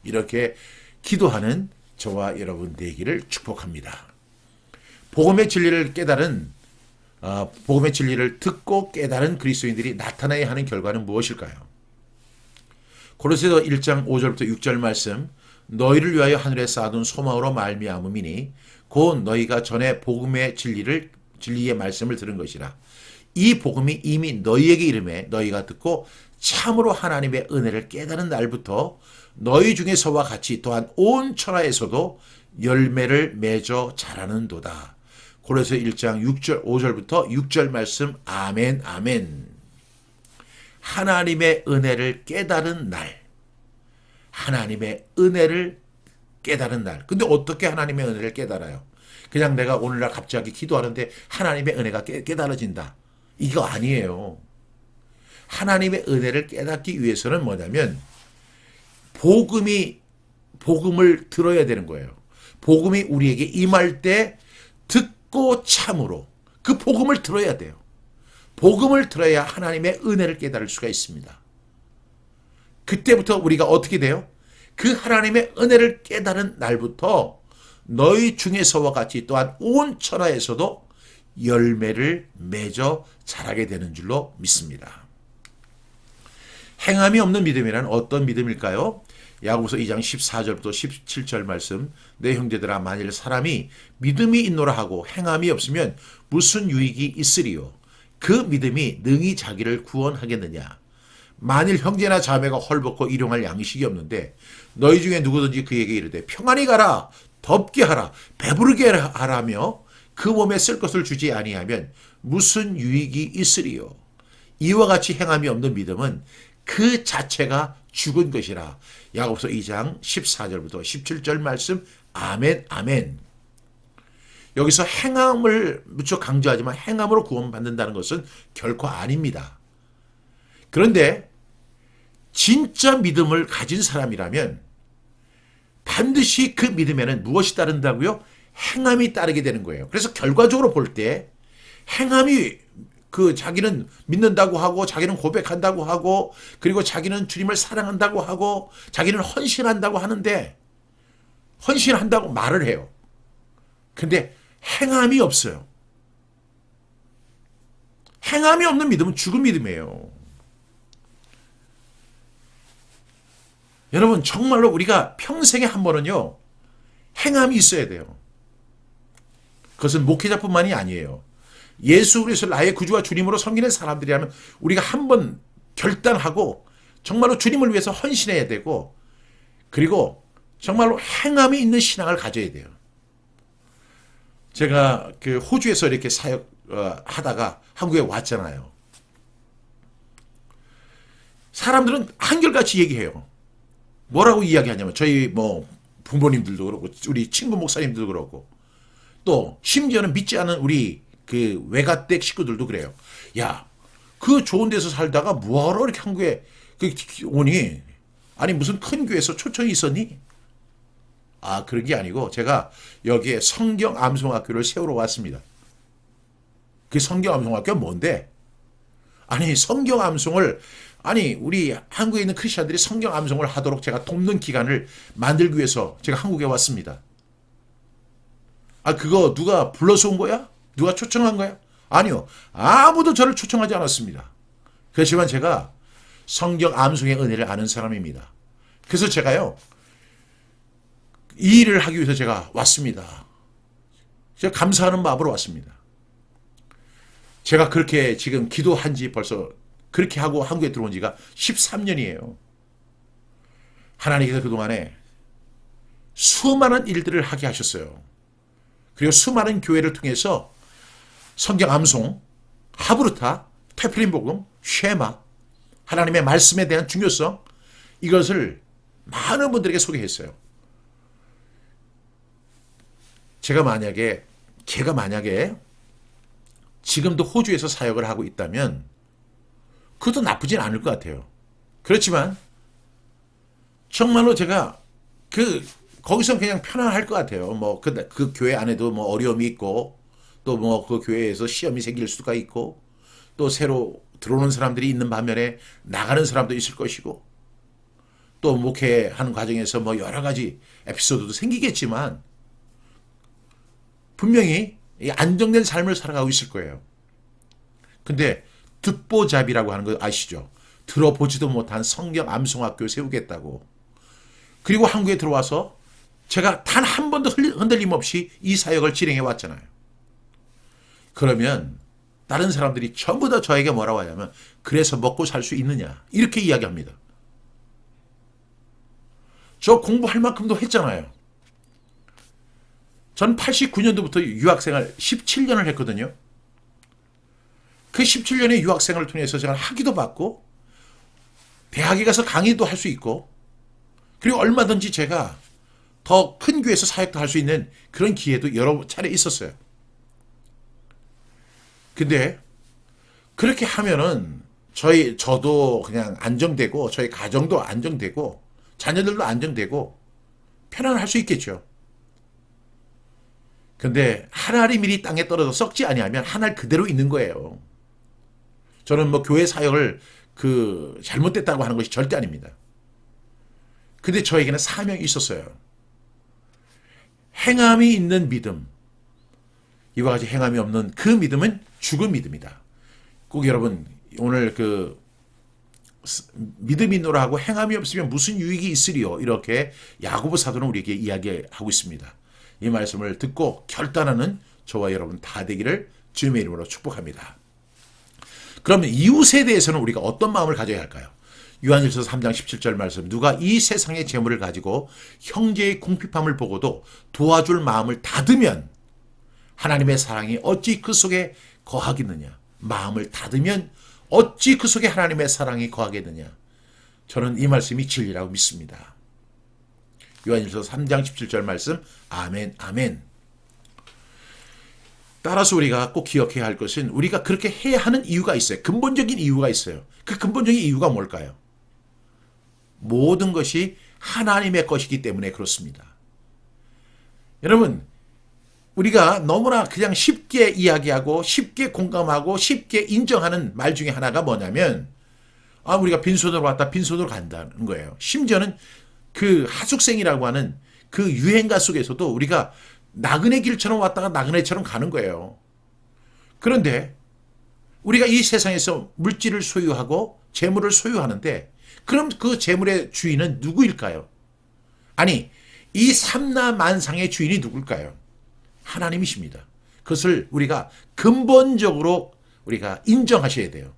S1: 이렇게 기도하는 저와 여러분 되기를 축복합니다. 복음의 진리를 복음의 진리를 듣고 깨달은 그리스도인들이 나타나야 하는 결과는 무엇일까요? 고린도서 1장 5절부터 6절 말씀. 너희를 위하여 하늘에 쌓아둔 소망으로 말미암음이니 곧 너희가 전에 복음의 진리의 말씀을 들은 것이라. 이 복음이 이미 너희에게 이름에 너희가 듣고 참으로 하나님의 은혜를 깨달은 날부터 너희 중에서와 같이 또한 온 천하에서도 열매를 맺어 자라는도다. 고린도서 1장 6절 5절부터 6절 말씀. 아멘, 아멘. 하나님의 은혜를 깨달은 날. 하나님의 은혜를 깨달은 날. 근데 어떻게 하나님의 은혜를 깨달아요? 그냥 내가 오늘날 갑자기 기도하는데 하나님의 은혜가 깨달아진다. 이거 아니에요. 하나님의 은혜를 깨닫기 위해서는 뭐냐면 복음을 들어야 되는 거예요. 복음이 우리에게 임할 때 듣고 참으로 그 복음을 들어야 돼요. 복음을 들어야 하나님의 은혜를 깨달을 수가 있습니다. 그때부터 우리가 어떻게 돼요? 그 하나님의 은혜를 깨달은 날부터 너희 중에서와 같이 또한 온 천하에서도 열매를 맺어 자라게 되는 줄로 믿습니다. 행함이 없는 믿음이란 어떤 믿음일까요? 야고보서 2장 14절부터 17절 말씀. 내 형제들아, 만일 사람이 믿음이 있노라 하고 행함이 없으면 무슨 유익이 있으리요? 그 믿음이 능히 자기를 구원하겠느냐? 만일 형제나 자매가 헐벗고 일용할 양식이 없는데 너희 중에 누구든지 그에게 이르되 평안히 가라, 덥게 하라, 배부르게 하라며 그 몸에 쓸 것을 주지 아니하면 무슨 유익이 있으리요? 이와 같이 행함이 없는 믿음은 그 자체가 죽은 것이라. 야고보서 2장 14절부터 17절 말씀. 아멘, 아멘. 여기서 행함을 무척 강조하지만 행함으로 구원받는다는 것은 결코 아닙니다. 그런데 진짜 믿음을 가진 사람이라면 반드시 그 믿음에는 무엇이 따른다고요? 행함이 따르게 되는 거예요. 그래서 결과적으로 볼 때 행함이 자기는 믿는다고 하고 자기는 고백한다고 하고 그리고 자기는 주님을 사랑한다고 하고 자기는 헌신한다고 하는데 헌신한다고 말을 해요. 근데 행함이 없어요. 행함이 없는 믿음은 죽은 믿음이에요. 여러분 정말로 우리가 평생에 한 번은요 행함이 있어야 돼요. 그것은 목회자뿐만이 아니에요. 예수 그리스도를 나의 구주와 주님으로 섬기는 사람들이라면 우리가 한 번 결단하고 정말로 주님을 위해서 헌신해야 되고, 그리고 정말로 행함이 있는 신앙을 가져야 돼요. 제가 그 호주에서 이렇게 사역 하다가 한국에 왔잖아요. 사람들은 한결같이 얘기해요. 뭐라고 이야기하냐면 저희 뭐 부모님들도 그렇고 우리 친구 목사님들도 그렇고 또 심지어는 믿지 않은 우리 그 외가댁 식구들도 그래요. 야, 그 좋은 데서 살다가 뭐하러 이렇게 한국에 오니? 아니 무슨 큰 교회에서 초청이 있었니? 아, 그런 게 아니고 제가 여기에 성경 암송학교를 세우러 왔습니다. 그 성경 암송학교가 뭔데? 아니 성경 암송을, 아니 우리 한국에 있는 크리스천들이 성경 암송을 하도록 제가 돕는 기관을 만들기 위해서 제가 한국에 왔습니다. 아, 그거 누가 불러서 온 거야? 누가 초청한 거야? 아니요. 아무도 저를 초청하지 않았습니다. 그렇지만 제가 성경 암송의 은혜를 아는 사람입니다. 그래서 제가요, 이 일을 하기 위해서 제가 왔습니다. 제가 감사하는 마음으로 왔습니다. 제가 그렇게 지금 기도한 지 벌써 그렇게 하고 한국에 들어온 지가 13년이에요. 하나님께서 그동안에 수많은 일들을 하게 하셨어요. 그리고 수많은 교회를 통해서 성경 암송, 하브루타, 테플린 복음, 쉐마, 하나님의 말씀에 대한 중요성, 이것을 많은 분들에게 소개했어요. 제가 만약에 지금도 호주에서 사역을 하고 있다면 그것도 나쁘진 않을 것 같아요. 그렇지만 정말로 제가 거기서 그냥 편안할 것 같아요. 뭐 그 교회 안에도 뭐 어려움이 있고 또 뭐 그 교회에서 시험이 생길 수가 있고 또 새로 들어오는 사람들이 있는 반면에 나가는 사람도 있을 것이고 또 목회하는 과정에서 뭐 여러 가지 에피소드도 생기겠지만 분명히 안정된 삶을 살아가고 있을 거예요. 근데 듣보잡이라고 하는 거 아시죠? 들어보지도 못한 성경 암송학교 세우겠다고. 그리고 한국에 들어와서 제가 단 한 번도 흔들림 없이 이 사역을 진행해 왔잖아요. 그러면 다른 사람들이 전부 다 저에게 뭐라고 하냐면 그래서 먹고 살 수 있느냐 이렇게 이야기합니다. 저 공부할 만큼도 했잖아요. 전 89년도부터 유학생활 17년을 했거든요. 그 17년의 유학생활을 통해서 제가 학위도 받고 대학에 가서 강의도 할 수 있고 그리고 얼마든지 제가 더 큰 교회에서 사역도 할 수 있는 그런 기회도 여러 차례 있었어요. 근데 그렇게 하면은 저도 그냥 안정되고 저희 가정도 안정되고 자녀들도 안정되고 편안할 수 있겠죠. 근데 하나의 밀이 땅에 떨어져 썩지 아니하면 하늘 그대로 있는 거예요. 저는 뭐 교회 사역을 잘못됐다고 하는 것이 절대 아닙니다. 근데 저에게는 사명이 있었어요. 행함이 있는 믿음, 이와 같이 행함이 없는 그 믿음은 죽은 믿음이다. 꼭 여러분 오늘 믿음이 있노라 하고 행함이 없으면 무슨 유익이 있으리요, 이렇게 야고보 사도는 우리에게 이야기하고 있습니다. 이 말씀을 듣고 결단하는 저와 여러분 다 되기를 주님의 이름으로 축복합니다. 그러면 이웃에 대해서는 우리가 어떤 마음을 가져야 할까요? 요한일서 3장 17절 말씀, 누가 이 세상의 재물을 가지고 형제의 궁핍함을 보고도 도와줄 마음을 닫으면 하나님의 사랑이 어찌 그 속에 거하겠느냐. 마음을 닫으면 어찌 그 속에 하나님의 사랑이 거하겠느냐. 저는 이 말씀이 진리라고 믿습니다. 요한일서 3장 17절 말씀, 아멘, 아멘. 따라서 우리가 꼭 기억해야 할 것은 우리가 그렇게 해야 하는 이유가 있어요. 근본적인 이유가 있어요. 그 근본적인 이유가 뭘까요? 모든 것이 하나님의 것이기 때문에 그렇습니다. 여러분, 우리가 너무나 그냥 쉽게 이야기하고 쉽게 공감하고 쉽게 인정하는 말 중에 하나가 뭐냐면 우리가 빈손으로 왔다 빈손으로 간다는 거예요. 심지어는 그 하숙생이라고 하는 그 유행가 속에서도 우리가 나그네 길처럼 왔다가 나그네처럼 가는 거예요. 그런데 우리가 이 세상에서 물질을 소유하고 재물을 소유하는데 그럼 그 재물의 주인은 누구일까요? 아니, 이 삼라만상의 주인이 누굴까요? 하나님이십니다. 그것을 우리가 근본적으로 우리가 인정하셔야 돼요.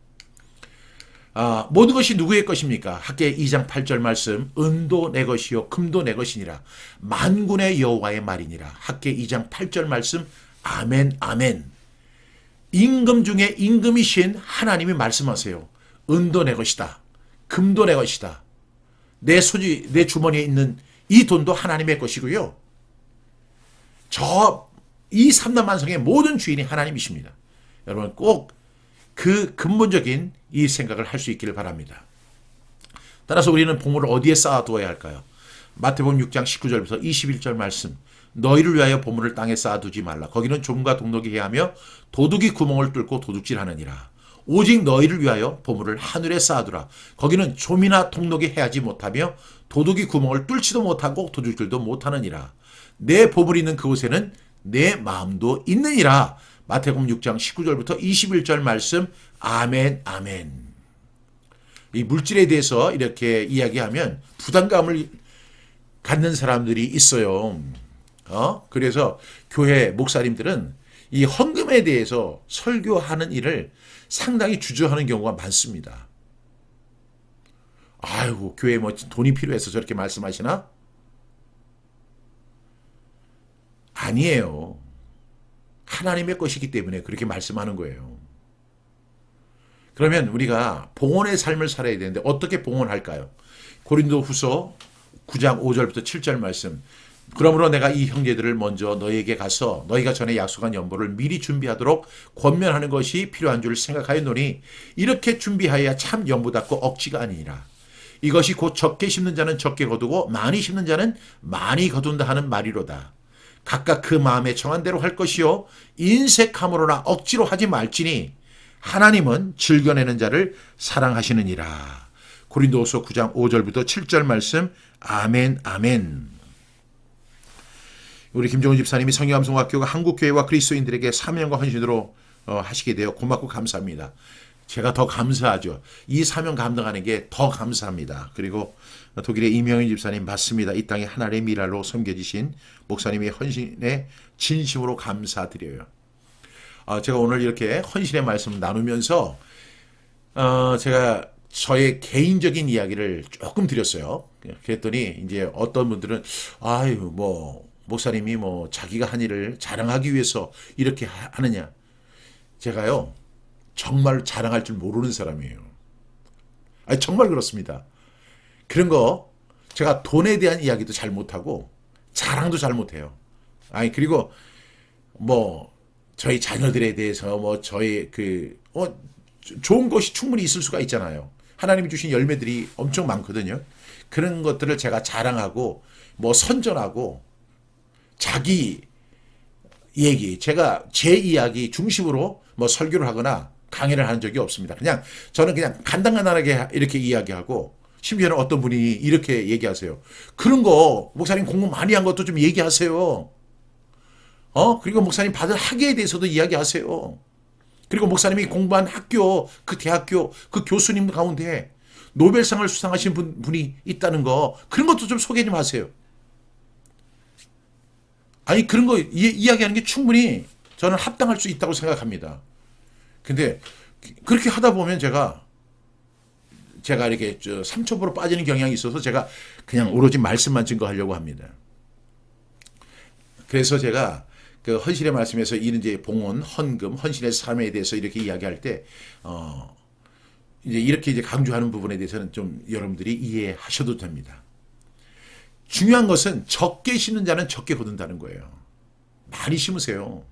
S1: 모든 것이 누구의 것입니까? 학개 2장 8절 말씀, 은도 내 것이요 금도 내 것이니라. 만군의 여호와의 말이니라. 학개 2장 8절 말씀, 아멘 아멘. 임금 중에 임금이신 하나님이 말씀하세요. 은도 내 것이다. 금도 내 것이다. 내 주머니에 있는 이 돈도 하나님의 것이고요. 이 삼라만상의 모든 주인이 하나님이십니다. 여러분 꼭 그 근본적인 이 생각을 할 수 있기를 바랍니다. 따라서 우리는 보물을 어디에 쌓아두어야 할까요? 마태복음 6장 19절부터 21절 말씀. 너희를 위하여 보물을 땅에 쌓아두지 말라. 거기는 좀과 동록이 해하며 도둑이 구멍을 뚫고 도둑질하느니라. 오직 너희를 위하여 보물을 하늘에 쌓아두라. 거기는 좀이나 통록이 해하지 못하며 도둑이 구멍을 뚫지도 못하고 도둑질도 못하느니라. 내 보물이 있는 그곳에는 내 마음도 있느니라. 마태복음 6장 19절부터 21절 말씀. 아멘 아멘. 이 물질에 대해서 이렇게 이야기하면 부담감을 갖는 사람들이 있어요. 그래서 교회 목사님들은 이 헌금에 대해서 설교하는 일을 상당히 주저하는 경우가 많습니다. 아이고, 교회에 뭐 돈이 필요해서 저렇게 말씀하시나? 아니에요. 하나님의 것이기 때문에 그렇게 말씀하는 거예요. 그러면 우리가 봉헌의 삶을 살아야 되는데 어떻게 봉헌할까요? 고린도후서 9장 5절부터 7절 말씀. 그러므로 내가 이 형제들을 먼저 너희에게 가서 너희가 전에 약속한 연보를 미리 준비하도록 권면하는 것이 필요한 줄 생각하였노니 이렇게 준비하여야 참 연보답고 억지가 아니니라. 이것이 곧 적게 심는 자는 적게 거두고 많이 심는 자는 많이 거둔다 하는 말이로다. 각각 그 마음에 정한 대로 할 것이요 인색함으로나 억지로 하지 말지니 하나님은 즐겨내는 자를 사랑하시느니라. 고린도후서 9장 5절부터 7절 말씀. 아멘 아멘. 우리 김종훈 집사님이 성경암송학교가 한국교회와 그리스도인들에게 사명과 헌신으로 하시게 되어 고맙고 감사합니다. 제가 더 감사하죠. 이 사명 감당하는 게 더 감사합니다. 그리고 독일의 이명희 집사님 맞습니다. 이 땅에 하나님의 미랄로 섬겨지신 목사님의 헌신에 진심으로 감사드려요. 제가 오늘 이렇게 헌신의 말씀을 나누면서 제가 저의 개인적인 이야기를 조금 드렸어요. 그랬더니 이제 어떤 분들은 아유 뭐 목사님이 뭐 자기가 한 일을 자랑하기 위해서 이렇게 하느냐. 제가요 정말 자랑할 줄 모르는 사람이에요. 아니 정말 그렇습니다. 그런 거 제가 돈에 대한 이야기도 잘 못하고 자랑도 잘 못해요. 아니 그리고 뭐 저희 자녀들에 대해서 뭐 저희 좋은 것이 충분히 있을 수가 있잖아요. 하나님이 주신 열매들이 엄청 많거든요. 그런 것들을 제가 자랑하고 뭐 선전하고 자기 얘기, 제가 제 이야기 중심으로 뭐 설교를 하거나 강의를 한 적이 없습니다. 저는 그냥 간단하게 이렇게 이야기하고 심지어는 어떤 분이 이렇게 얘기하세요. 그런 거 목사님 공부 많이 한 것도 좀 얘기하세요. 그리고 목사님 받은 학위에 대해서도 이야기하세요. 그리고 목사님이 공부한 학교, 그 대학교, 그 교수님 가운데 노벨상을 수상하신 분이 있다는 거, 그런 것도 좀 소개 좀 하세요. 아니, 그런 거 이야기하는 게 충분히 저는 합당할 수 있다고 생각합니다. 근데 그렇게 하다 보면 제가 이렇게 삼초보로 빠지는 경향이 있어서 제가 그냥 오로지 말씀만 증거하려고 합니다. 그래서 제가 그 헌신의 말씀에서 이제 봉헌, 헌금, 헌신의 삶에 대해서 이렇게 이야기할 때, 이제 이렇게 강조하는 부분에 대해서는 좀 여러분들이 이해하셔도 됩니다. 중요한 것은 적게 심는 자는 적게 거둔다는 거예요. 많이 심으세요.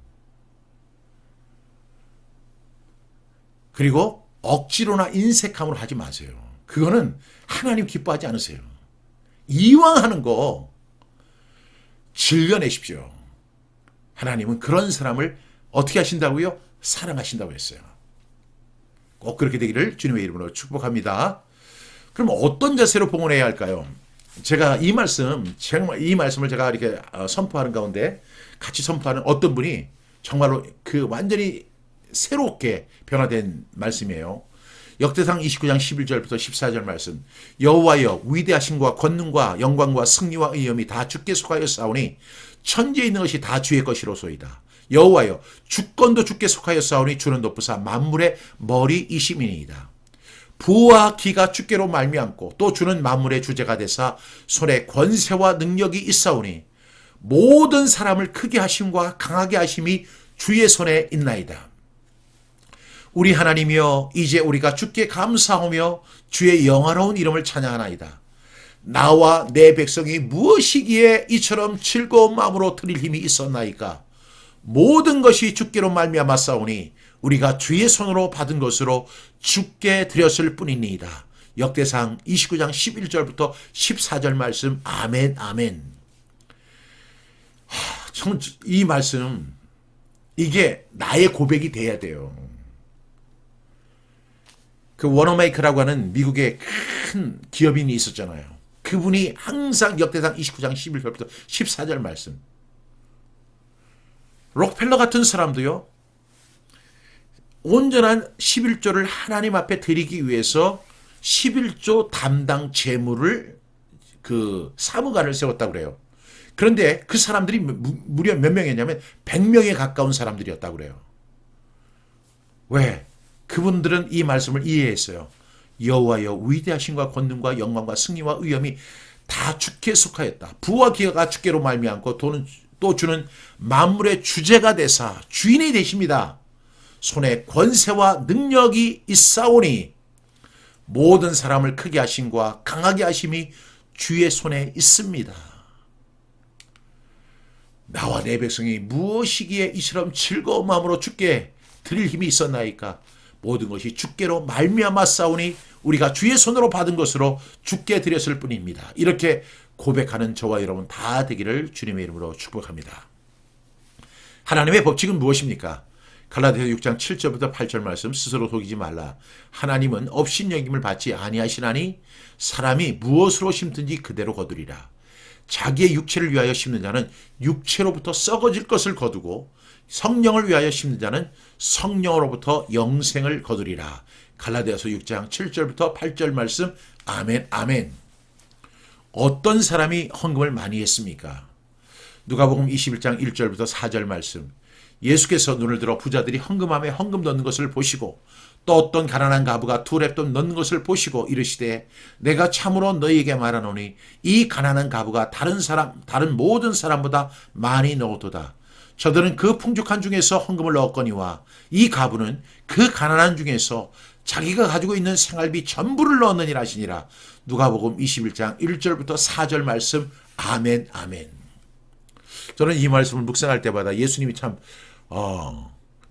S1: 그리고 억지로나 인색함으로 하지 마세요. 그거는 하나님 기뻐하지 않으세요. 이왕 하는 거 즐겨내십시오. 하나님은 그런 사람을 어떻게 하신다고요? 사랑하신다고 했어요. 꼭 그렇게 되기를 주님의 이름으로 축복합니다. 그럼 어떤 자세로 봉헌해야 할까요? 제가 이 말씀을 제가 이렇게 선포하는 가운데 같이 선포하는 어떤 분이 정말로 그 완전히 새롭게 변화된 말씀이에요. 역대상 29장 11절부터 14절 말씀. 여호와여 위대하심과 권능과 영광과 승리와 의엄이 다 주께 속하여 싸우니 천지에 있는 것이 다 주의 것이로소이다. 여호와여 주권도 주께 속하여 싸우니 주는 높으사 만물의 머리이심이니이다. 부와 기가 주께로 말미암고 또 주는 만물의 주제가 되사 손에 권세와 능력이 있사오니 모든 사람을 크게 하심과 강하게 하심이 주의 손에 있나이다. 우리 하나님이여 이제 우리가 주께 감사하며 주의 영화로운 이름을 찬양하나이다. 나와 내 백성이 무엇이기에 이처럼 즐거운 마음으로 드릴 힘이 있었나이까. 모든 것이 주께로 말미암아 싸우니 우리가 주의 손으로 받은 것으로 주께 드렸을 뿐이니이다. 역대상 29장 11절부터 14절 말씀. 아멘 아멘. 이 말씀, 이게 나의 고백이 돼야 돼요. 그 워너메이커라고 하는 미국의 큰 기업인이 있었잖아요. 그분이 항상 역대상 29장 11절부터 14절 말씀. 록펠러 같은 사람도요, 온전한 11조를 하나님 앞에 드리기 위해서 11조 담당 재물을 그 사무관을 세웠다고 그래요. 그런데 그 사람들이 무려 몇 명이었냐면 100명에 가까운 사람들이었다고 그래요. 왜? 그분들은 이 말씀을 이해했어요. 여호와여 위대하심과 권능과 영광과 승리와 의엄이 다 주께 속하였다. 부와 기가 주께로 말미암고 또 주는 만물의 주제가 되사 주인이 되십니다. 손에 권세와 능력이 있사오니 모든 사람을 크게 하심과 강하게 하심이 주의 손에 있습니다. 나와 내 백성이 무엇이기에 이처럼 즐거운 마음으로 주께 드릴 힘이 있었나이까. 모든 것이 주께로 말미암아 싸우니 우리가 주의 손으로 받은 것으로 주께 드렸을 뿐입니다. 이렇게 고백하는 저와 여러분 다 되기를 주님의 이름으로 축복합니다. 하나님의 법칙은 무엇입니까? 갈라디아서 6장 7절부터 8절 말씀. 스스로 속이지 말라. 하나님은 업신여김을 받지 아니하시나니 사람이 무엇으로 심든지 그대로 거두리라. 자기의 육체를 위하여 심는 자는 육체로부터 썩어질 것을 거두고 성령을 위하여 심는 자는 성령으로부터 영생을 거두리라. 갈라디아서 6장 7절부터 8절 말씀. 아멘 아멘. 어떤 사람이 헌금을 많이 했습니까? 누가복음 21장 1절부터 4절 말씀. 예수께서 눈을 들어 부자들이 헌금함에 헌금 넣는 것을 보시고 또 어떤 가난한 과부가 2렙돈 넣는 것을 보시고 이르시되 내가 참으로 너희에게 말하노니 이 가난한 과부가 다른 모든 사람보다 많이 넣었도다. 저들은 그 풍족한 중에서 헌금을 넣었거니와 이 과부는 그 가난한 중에서 자기가 가지고 있는 생활비 전부를 넣었느니라 하시니라. 누가복음 21장 1절부터 4절 말씀. 아멘 아멘. 저는 이 말씀을 묵상할 때마다 예수님이 참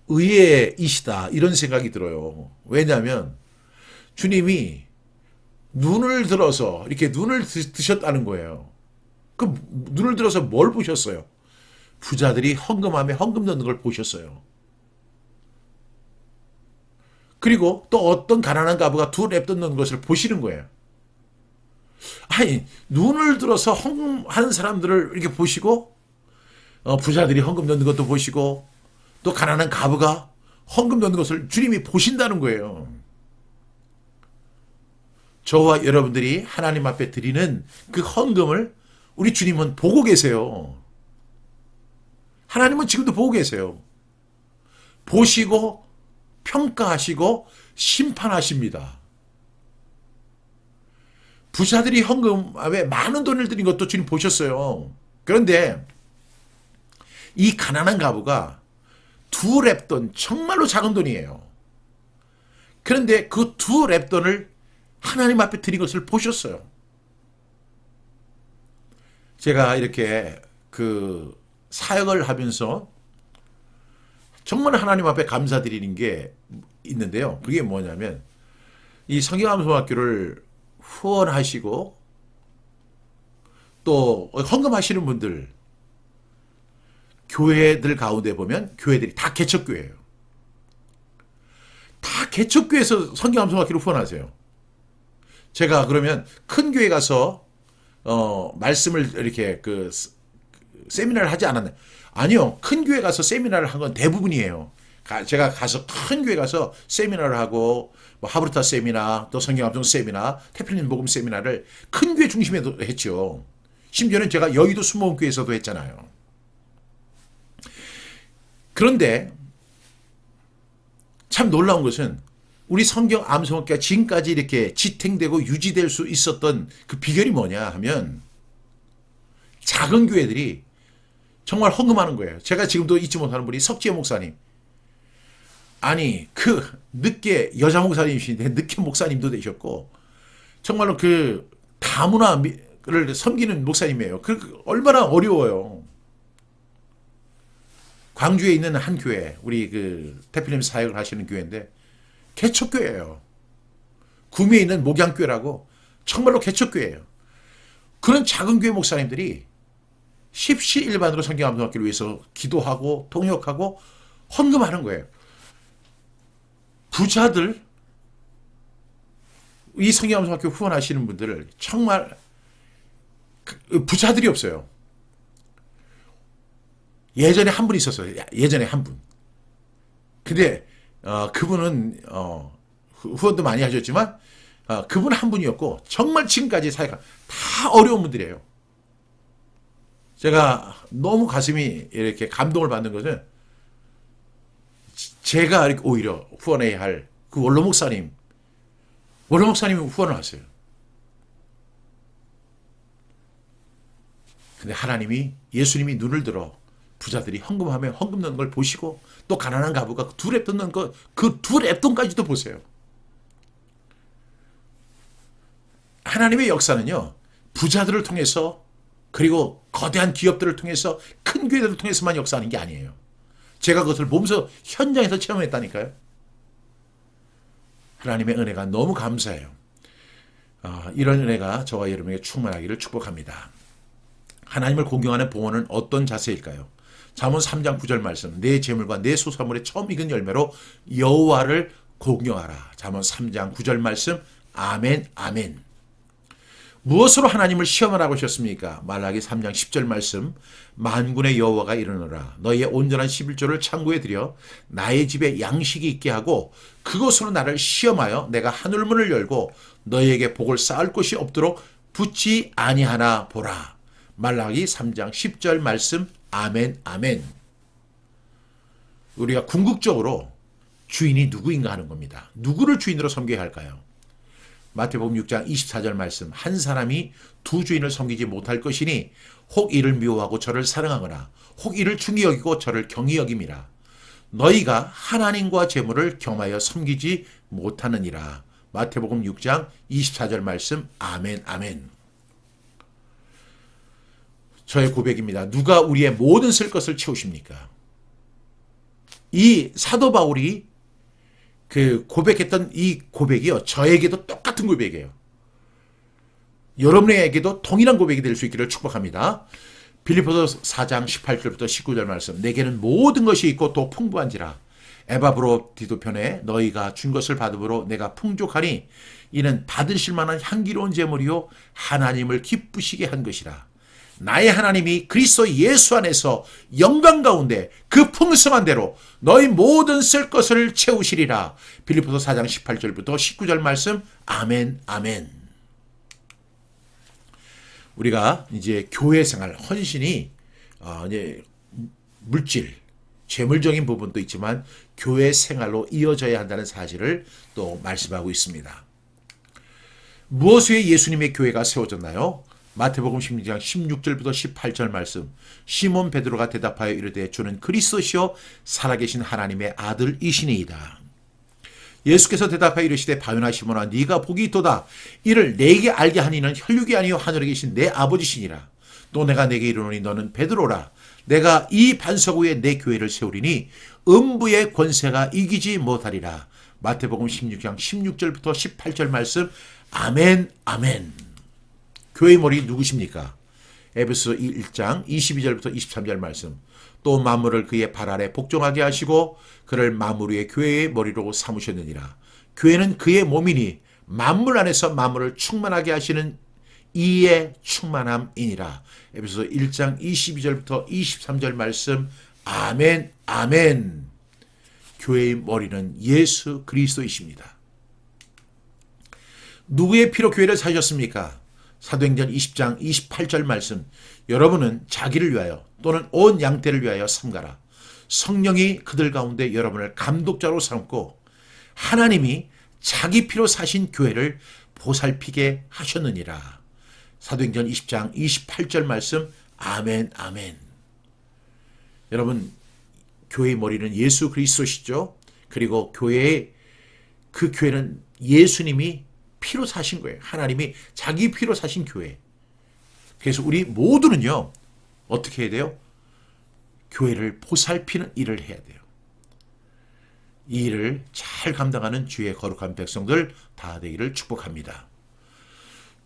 S1: 의외이시다 이런 생각이 들어요. 왜냐하면 주님이 눈을 들어서 이렇게 눈을 드셨다는 거예요. 그 눈을 들어서 뭘 보셨어요? 부자들이 헌금함에 헌금 넣는 걸 보셨어요. 그리고 또 어떤 가난한 과부가 2렙돈 넣는 것을 보시는 거예요. 아니, 눈을 들어서 헌금하는 사람들을 이렇게 보시고 부자들이 헌금 넣는 것도 보시고 또 가난한 과부가 헌금 넣는 것을 주님이 보신다는 거예요. 저와 여러분들이 하나님 앞에 드리는 그 헌금을 우리 주님은 보고 계세요. 하나님은 지금도 보고 계세요. 보시고 평가하시고 심판하십니다. 부자들이 헌금에 많은 돈을 드린 것도 주님 보셨어요. 그런데 이 가난한 과부가 2렙돈, 정말로 작은 돈이에요. 그런데 그 2렙돈을 하나님 앞에 드린 것을 보셨어요. 제가 이렇게 그 사역을 하면서 정말 하나님 앞에 감사드리는 게 있는데요. 그게 뭐냐면 이 성경암송학교를 후원하시고 또 헌금하시는 분들, 교회들 가운데 보면 교회들이 다 개척교회예요. 다 개척교회에서 성경암송학교를 후원하세요. 제가 그러면 큰 교회 가서 말씀을 이렇게 세미나를 하지 않았나요? 아니요. 큰 교회 가서 세미나를 한 건 대부분이에요. 제가 가서 큰 교회 가서 세미나를 하고 뭐 하브르타 세미나 또 성경암송 세미나 태필린 복음 세미나를 큰 교회 중심에도 했죠. 심지어는 제가 여의도 순복음교회에서도 했잖아요. 그런데 참 놀라운 것은 우리 성경 암송학교가 지금까지 이렇게 지탱되고 유지될 수 있었던 그 비결이 뭐냐 하면 작은 교회들이 정말 헌금하는 거예요. 제가 지금도 잊지 못하는 분이 석지혜 목사님. 아니 그 늦게 여자 목사님이신데 늦게 목사님도 되셨고 정말로 그 다문화를 섬기는 목사님이에요. 그 얼마나 어려워요. 광주에 있는 한 교회, 우리 그 태필님 사역을 하시는 교회인데 개척교회예요. 구미에 있는 목양교회라고 정말로 개척교회예요. 그런 작은 교회 목사님들이 십시일반으로 성경암송학교를 위해서 기도하고 통역하고 헌금하는 거예요. 부자들, 이 성경암송학교 후원하시는 분들을 정말 부자들이 없어요. 예전에 한 분 있었어요. 예전에 한 분. 근데 그분은 후원도 많이 하셨지만 그분 한 분이었고 정말 지금까지 사회가 다 어려운 분들이에요. 제가 너무 가슴이 이렇게 감동을 받는 것은 제가 오히려 후원해야 할 그 원로 목사님이 후원을 하세요. 근데 하나님이 예수님이 눈을 들어 부자들이 헌금하면 헌금 넣는 걸 보시고 또 가난한 가부가 두 랩돈 넣는 거 그 두 랩돈까지도 보세요. 하나님의 역사는요. 부자들을 통해서 그리고 거대한 기업들을 통해서 큰 교회들을 통해서만 역사하는 게 아니에요. 제가 그것을 보면서 현장에서 체험했다니까요. 하나님의 은혜가 너무 감사해요. 이런 은혜가 저와 여러분에게 충만하기를 축복합니다. 하나님을 공경하는 봉헌은 어떤 자세일까요? 잠언 3장 9절 말씀, 내 재물과 내 소산물의 처음 익은 열매로 여호와를 공경하라. 잠언 3장 9절 말씀, 아멘 아멘. 무엇으로 하나님을 시험하라고 하셨습니까? 말라기 3장 10절 말씀, 만군의 여호와가 이르노라. 너희의 온전한 11조를 창고에 들여 나의 집에 양식이 있게 하고 그것으로 나를 시험하여 내가 하늘문을 열고 너희에게 복을 쌓을 곳이 없도록 붙지 아니하나 보라. 말라기 3장 10절 말씀, 아멘 아멘. 우리가 궁극적으로 주인이 누구인가 하는 겁니다. 누구를 주인으로 섬겨야 할까요? 마태복음 6장 24절 말씀, 한 사람이 두 주인을 섬기지 못할 것이니 혹 이를 미워하고 저를 사랑하거나 혹 이를 중히 여기고 저를 경히 여김이라. 너희가 하나님과 재물을 겸하여 섬기지 못하느니라. 마태복음 6장 24절 말씀, 아멘 아멘. 저의 고백입니다. 누가 우리의 모든 쓸 것을 채우십니까? 이 사도 바울이 그 고백했던 이 고백이요. 저에게도 똑같은 고백이에요. 여러분에게도 동일한 고백이 될 수 있기를 축복합니다. 빌립보서 4장 18절부터 19절 말씀. 내게는 모든 것이 있고 또 풍부한지라. 에바브로 디도편에 너희가 준 것을 받음으로 내가 풍족하니 이는 받으실 만한 향기로운 제물이요 하나님을 기쁘시게 한 것이라. 나의 하나님이 그리스도 예수 안에서 영광 가운데 그 풍성한 대로 너희 모든 쓸 것을 채우시리라. 빌립보서 4장 18절부터 19절 말씀, 아멘 아멘. 우리가 이제 교회 생활 헌신이 이제 물질, 재물적인 부분도 있지만 교회 생활로 이어져야 한다는 사실을 또 말씀하고 있습니다. 무엇 위에 예수님의 교회가 세워졌나요? 마태복음 16장 16절부터 18절 말씀. 시몬 베드로가 대답하여 이르되 주는 그리스도시요 살아계신 하나님의 아들이시니이다. 예수께서 대답하여 이르시되 바요나 시몬아 네가 복이 있도다. 이를 내게 알게 하니는 혈육이 아니요 하늘에 계신 내 아버지시니라. 또 내가 내게 이르노니 너는 베드로라. 내가 이 반석 위에 내 교회를 세우리니 음부의 권세가 이기지 못하리라. 마태복음 16장 16절부터 18절 말씀. 아멘 아멘. 교회의 머리 누구십니까? 에베소 1장 22절부터 23절 말씀. 또 만물을 그의 발 아래 복종하게 하시고 그를 만물 위의 교회의 머리로 삼으셨느니라. 교회는 그의 몸이니 만물 안에서 만물을 충만하게 하시는 이의 충만함이니라. 에베소 1장 22절부터 23절 말씀. 아멘 아멘. 교회의 머리는 예수 그리스도이십니다. 누구의 피로 교회를 사셨습니까? 사도행전 20장 28절 말씀. 여러분은 자기를 위하여 또는 온 양떼를 위하여 삼가라. 성령이 그들 가운데 여러분을 감독자로 삼고 하나님이 자기 피로 사신 교회를 보살피게 하셨느니라. 사도행전 20장 28절 말씀. 아멘, 아멘. 여러분, 교회의 머리는 예수 그리스도시죠. 그리고 그 교회는 예수님이 피로 사신 거예요. 하나님이 자기 피로 사신 교회. 그래서 우리 모두는요, 어떻게 해야 돼요? 교회를 보살피는 일을 해야 돼요. 이 일을 잘 감당하는 주의 거룩한 백성들 다 되기를 축복합니다.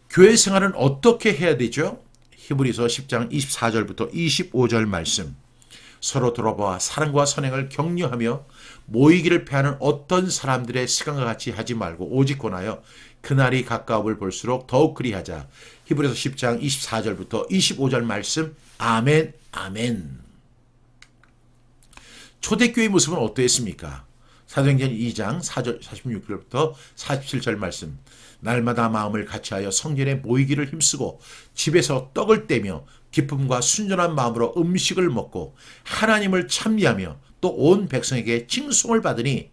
S1: 교회 생활은 어떻게 해야 되죠? 히브리서 10장 24절부터 25절 말씀. 서로 돌아봐 사랑과 선행을 격려하며 모이기를 패하는 어떤 사람들의 시간과 같이 하지 말고 오직 권하여 그날이 가까움을 볼수록 더욱 그리하자. 히브리서 10장 24절부터 25절 말씀. 아멘, 아멘. 초대교회의 모습은 어떠했습니까? 사도행전 2장 4절 46절부터 47절 말씀. 날마다 마음을 같이하여 성전에 모이기를 힘쓰고 집에서 떡을 떼며 기쁨과 순전한 마음으로 음식을 먹고 하나님을 찬미하며 또 온 백성에게 칭송을 받으니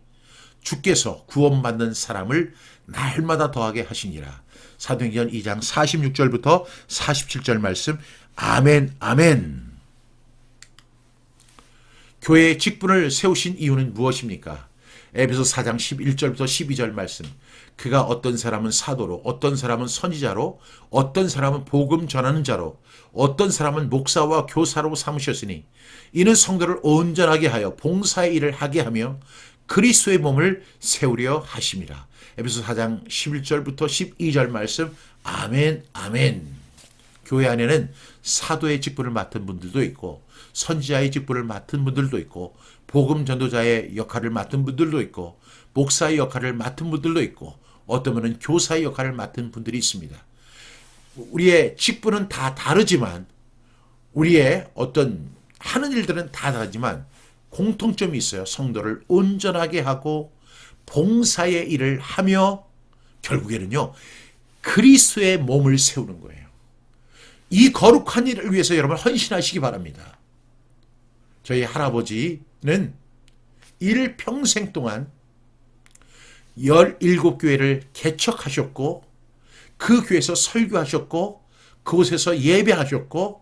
S1: 주께서 구원받는 사람을 날마다 더하게 하시니라. 사도행전 2장 46절부터 47절 말씀. 아멘, 아멘. 교회의 직분을 세우신 이유는 무엇입니까? 에베소 4장 11절부터 12절 말씀. 그가 어떤 사람은 사도로, 어떤 사람은 선지자로, 어떤 사람은 복음 전하는 자로, 어떤 사람은 목사와 교사로 삼으셨으니 이는 성도를 온전하게 하여 봉사의 일을 하게 하며 그리스도의 몸을 세우려 하심이라. 에베소 4장 11절부터 12절 말씀. 아멘, 아멘. 교회 안에는 사도의 직분을 맡은 분들도 있고 선지자의 직분을 맡은 분들도 있고 복음 전도자의 역할을 맡은 분들도 있고 목사의 역할을 맡은 분들도 있고 어떤 분은 교사의 역할을 맡은 분들이 있습니다. 우리의 직분은 다 다르지만 우리의 어떤 하는 일들은 다 다르지만 공통점이 있어요. 성도를 온전하게 하고 봉사의 일을 하며 결국에는요, 그리스도의 몸을 세우는 거예요. 이 거룩한 일을 위해서 여러분 헌신하시기 바랍니다. 저희 할아버지는 일평생 동안 17교회를 개척하셨고 그 교회에서 설교하셨고 그곳에서 예배하셨고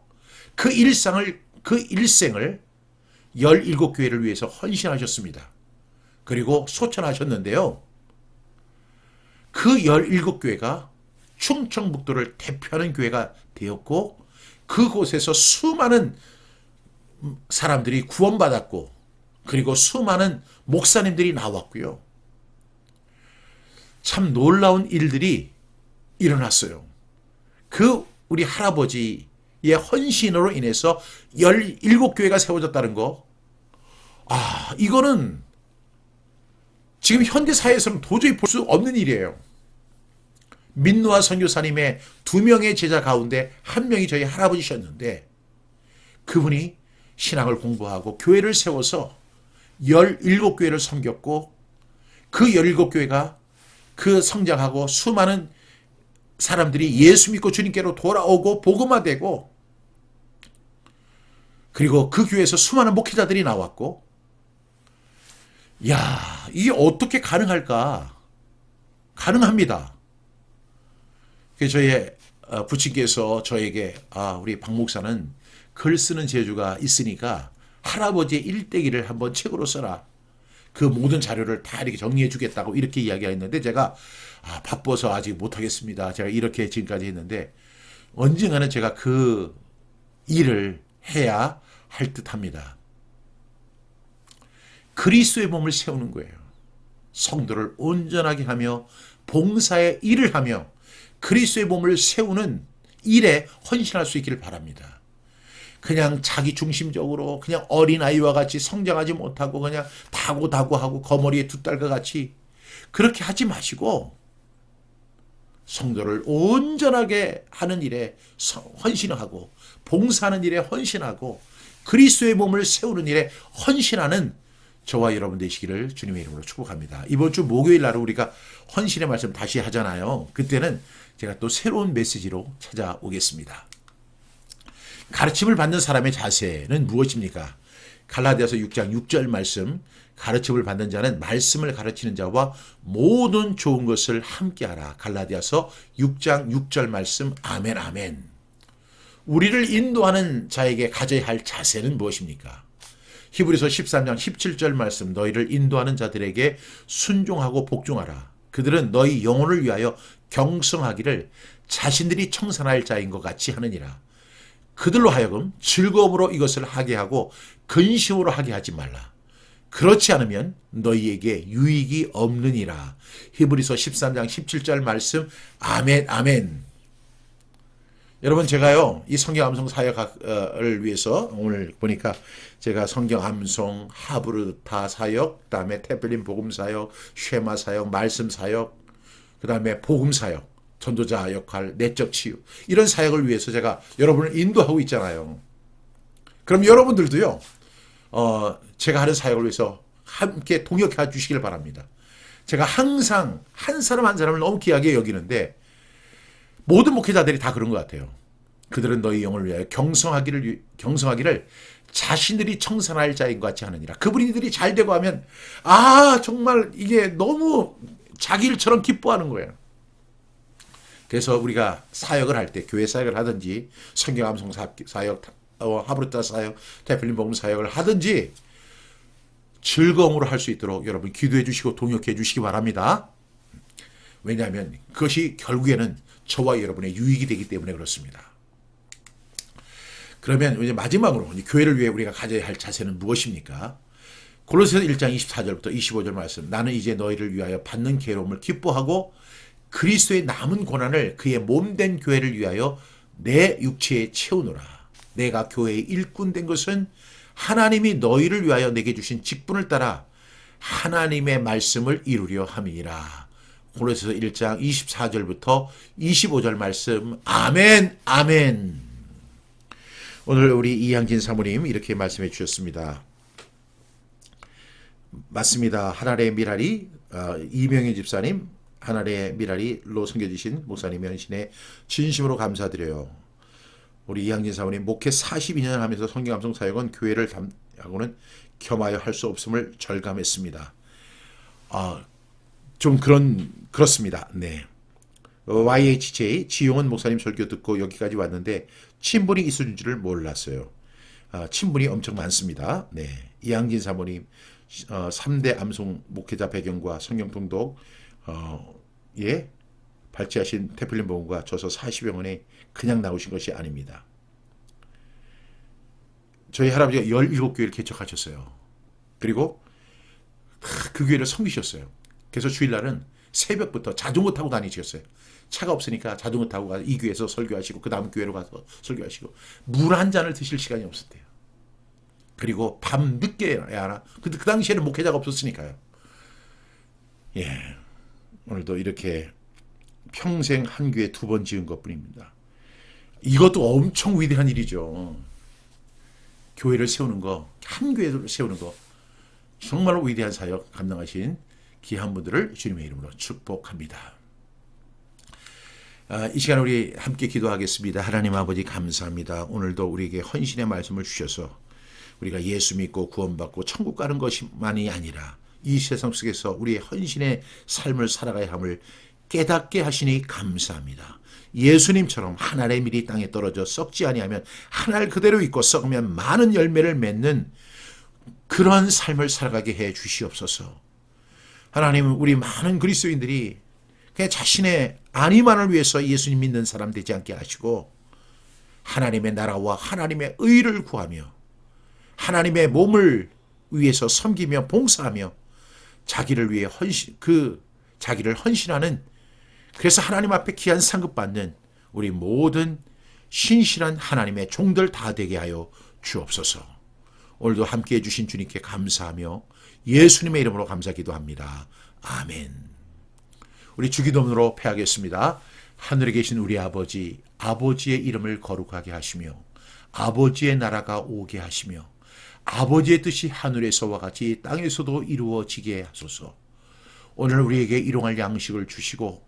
S1: 그 일생을 17교회를 위해서 헌신하셨습니다. 그리고 소천하셨는데요. 그 17교회가 충청북도를 대표하는 교회가 되었고 그곳에서 수많은 사람들이 구원받았고 그리고 수많은 목사님들이 나왔고요. 참 놀라운 일들이 일어났어요. 그 우리 할아버지의 헌신으로 인해서 17교회가 세워졌다는 거. 이거는 지금 현대사회에서는 도저히 볼 수 없는 일이에요. 민노아 선교사님의 2명의 제자 가운데 1명이 저희 할아버지셨는데 그분이 신앙을 공부하고 교회를 세워서 17교회를 섬겼고 그 17교회가 그 성장하고 수많은 사람들이 예수 믿고 주님께로 돌아오고 복음화되고 그리고 그 교회에서 수많은 목회자들이 나왔고 이게 어떻게 가능할까? 가능합니다. 저희 부친께서 저에게 우리 박 목사는 글 쓰는 재주가 있으니까 할아버지의 일대기를 한번 책으로 써라. 그 모든 자료를 다 이렇게 정리해 주겠다고 이렇게 이야기했는데 제가 바빠서 아직 못하겠습니다. 제가 이렇게 지금까지 했는데 언젠가는 제가 그 일을 해야 할 듯합니다. 그리스도의 몸을 세우는 거예요. 성도를 온전하게 하며 봉사의 일을 하며 그리스도의 몸을 세우는 일에 헌신할 수 있기를 바랍니다. 그냥 자기 중심적으로 그냥 어린아이와 같이 성장하지 못하고 그냥 다고다고하고 거머리에 두 딸과 같이 그렇게 하지 마시고 성도를 온전하게 하는 일에 헌신하고 봉사하는 일에 헌신하고 그리스도의 몸을 세우는 일에 헌신하는 저와 여러분 되시기를 주님의 이름으로 축복합니다. 이번 주 목요일 날은 우리가 헌신의 말씀 다시 하잖아요. 그때는 제가 또 새로운 메시지로 찾아오겠습니다. 가르침을 받는 사람의 자세는 무엇입니까? 갈라디아서 6장 6절 말씀, 가르침을 받는 자는 말씀을 가르치는 자와 모든 좋은 것을 함께하라. 갈라디아서 6장 6절 말씀, 아멘 아멘. 우리를 인도하는 자에게 가져야 할 자세는 무엇입니까? 히브리서 13장 17절 말씀, 너희를 인도하는 자들에게 순종하고 복종하라. 그들은 너희 영혼을 위하여 경성하기를 자신들이 청산할 자인 것 같이 하느니라. 그들로 하여금 즐거움으로 이것을 하게 하고 근심으로 하게 하지 말라. 그렇지 않으면 너희에게 유익이 없느니라. 히브리서 13장 17절 말씀, 아멘 아멘. 여러분, 제가요 이 성경 암송 사역을 위해서 오늘 보니까 제가 성경 암송, 하브르타 사역, 그다음에 태블린 복음 사역, 쉐마 사역, 말씀 사역, 그다음에 복음 사역, 전도자 역할, 내적 치유, 이런 사역을 위해서 제가 여러분을 인도하고 있잖아요. 그럼 여러분들도요 제가 하는 사역을 위해서 함께 동역해 주시길 바랍니다. 제가 항상 한 사람 한 사람을 너무 귀하게 여기는데 모든 목회자들이 다 그런 것 같아요. 그들은 너희 영을 위하여 경성하기를 자신들이 청산할 자인 것 같이 하느니라. 그분들이 잘 되고 하면 정말 이게 너무 자기 일처럼 기뻐하는 거예요. 그래서 우리가 사역을 할 때, 교회 사역을 하든지 성경 암송 사역, 하브르타 사역, 태필린 복음 사역을 하든지 즐거움으로 할 수 있도록 여러분 기도해 주시고 동역해 주시기 바랍니다. 왜냐하면 그것이 결국에는 저와 여러분의 유익이 되기 때문에 그렇습니다. 그러면 이제 마지막으로 교회를 위해 우리가 가져야 할 자세는 무엇입니까? 골로새서 1장 24절부터 25절 말씀, 나는 이제 너희를 위하여 받는 괴로움을 기뻐하고 그리스도의 남은 고난을 그의 몸된 교회를 위하여 내 육체에 채우노라. 내가 교회의 일꾼 된 것은 하나님이 너희를 위하여 내게 주신 직분을 따라 하나님의 말씀을 이루려 함이니라. 골로새서 1장 24절부터 25절 말씀, 아멘 아멘. 오늘 우리 이향진 사모님 이렇게 말씀해 주셨습니다. 맞습니다. 하나의 미랄이 이명현 집사님, 하나의 미랄이로 섬겨주신 목사님의 헌신에 진심으로 감사드려요. 우리 이향진 사모님 목회 42년 하면서 성경 암송 사역은 교회를 하고는 겸하여 할 수 없음을 절감했습니다. 좀 그렇습니다. 네. YHJ 지용은 목사님 설교 듣고 여기까지 왔는데 친분이 있을 줄을 몰랐어요. 친분이 엄청 많습니다. 네. 이양진 사모님 3대 암송 목회자 배경과 성경 통독 발제하신 태필린 복음과 저서 40여 권에 그냥 나오신 것이 아닙니다. 저희 할아버지가 17교회를 개척하셨어요. 그리고 그 교회를 섬기셨어요. 그래서 주일날은 새벽부터 자전거 타고 다니셨어요. 차가 없으니까 자전거 타고 가서 이 교회에서 설교하시고 그 다음 교회로 가서 설교하시고 물 한 잔을 드실 시간이 없었대요. 그리고 밤 늦게 하나. 그 당시에는 목회자가 없었으니까요. 예, 오늘도 이렇게 평생 한 교회 2번 지은 것뿐입니다. 이것도 엄청 위대한 일이죠. 교회를 세우는 거, 한 교회를 세우는 거, 정말로 위대한 사역 감당하신 귀한 분들을 주님의 이름으로 축복합니다. 이 시간 우리 함께 기도하겠습니다. 하나님 아버지 감사합니다. 오늘도 우리에게 헌신의 말씀을 주셔서 우리가 예수 믿고 구원받고 천국 가는 것만이 아니라 이 세상 속에서 우리의 헌신의 삶을 살아가야 함을 깨닫게 하시니 감사합니다. 예수님처럼 한 알의 밀이 땅에 떨어져 썩지 아니하면 한 알 그대로 있고 썩으면 많은 열매를 맺는 그런 삶을 살아가게 해 주시옵소서. 하나님, 우리 많은 그리스도인들이 그냥 자신의 안위만을 위해서 예수님 믿는 사람 되지 않게 하시고 하나님의 나라와 하나님의 의를 구하며 하나님의 몸을 위해서 섬기며 봉사하며 자기를 위해 자기를 헌신하는, 그래서 하나님 앞에 귀한 상급 받는 우리 모든 신실한 하나님의 종들 다 되게 하여 주옵소서. 오늘도 함께해 주신 주님께 감사하며 예수님의 이름으로 감사 기도합니다. 아멘. 우리 주기도문으로 패하겠습니다. 하늘에 계신 우리 아버지, 아버지의 이름을 거룩하게 하시며 아버지의 나라가 오게 하시며 아버지의 뜻이 하늘에서와 같이 땅에서도 이루어지게 하소서. 오늘 우리에게 일용할 양식을 주시고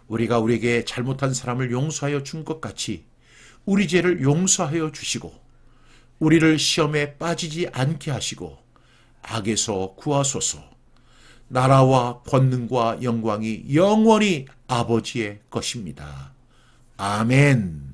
S1: 우리가 우리에게 잘못한 사람을 용서하여 준 것 같이 우리 죄를 용서하여 주시고 우리를 시험에 빠지지 않게 하시고 악에서 구하소서. 나라와 권능과 영광이 영원히 아버지의 것입니다. 아멘.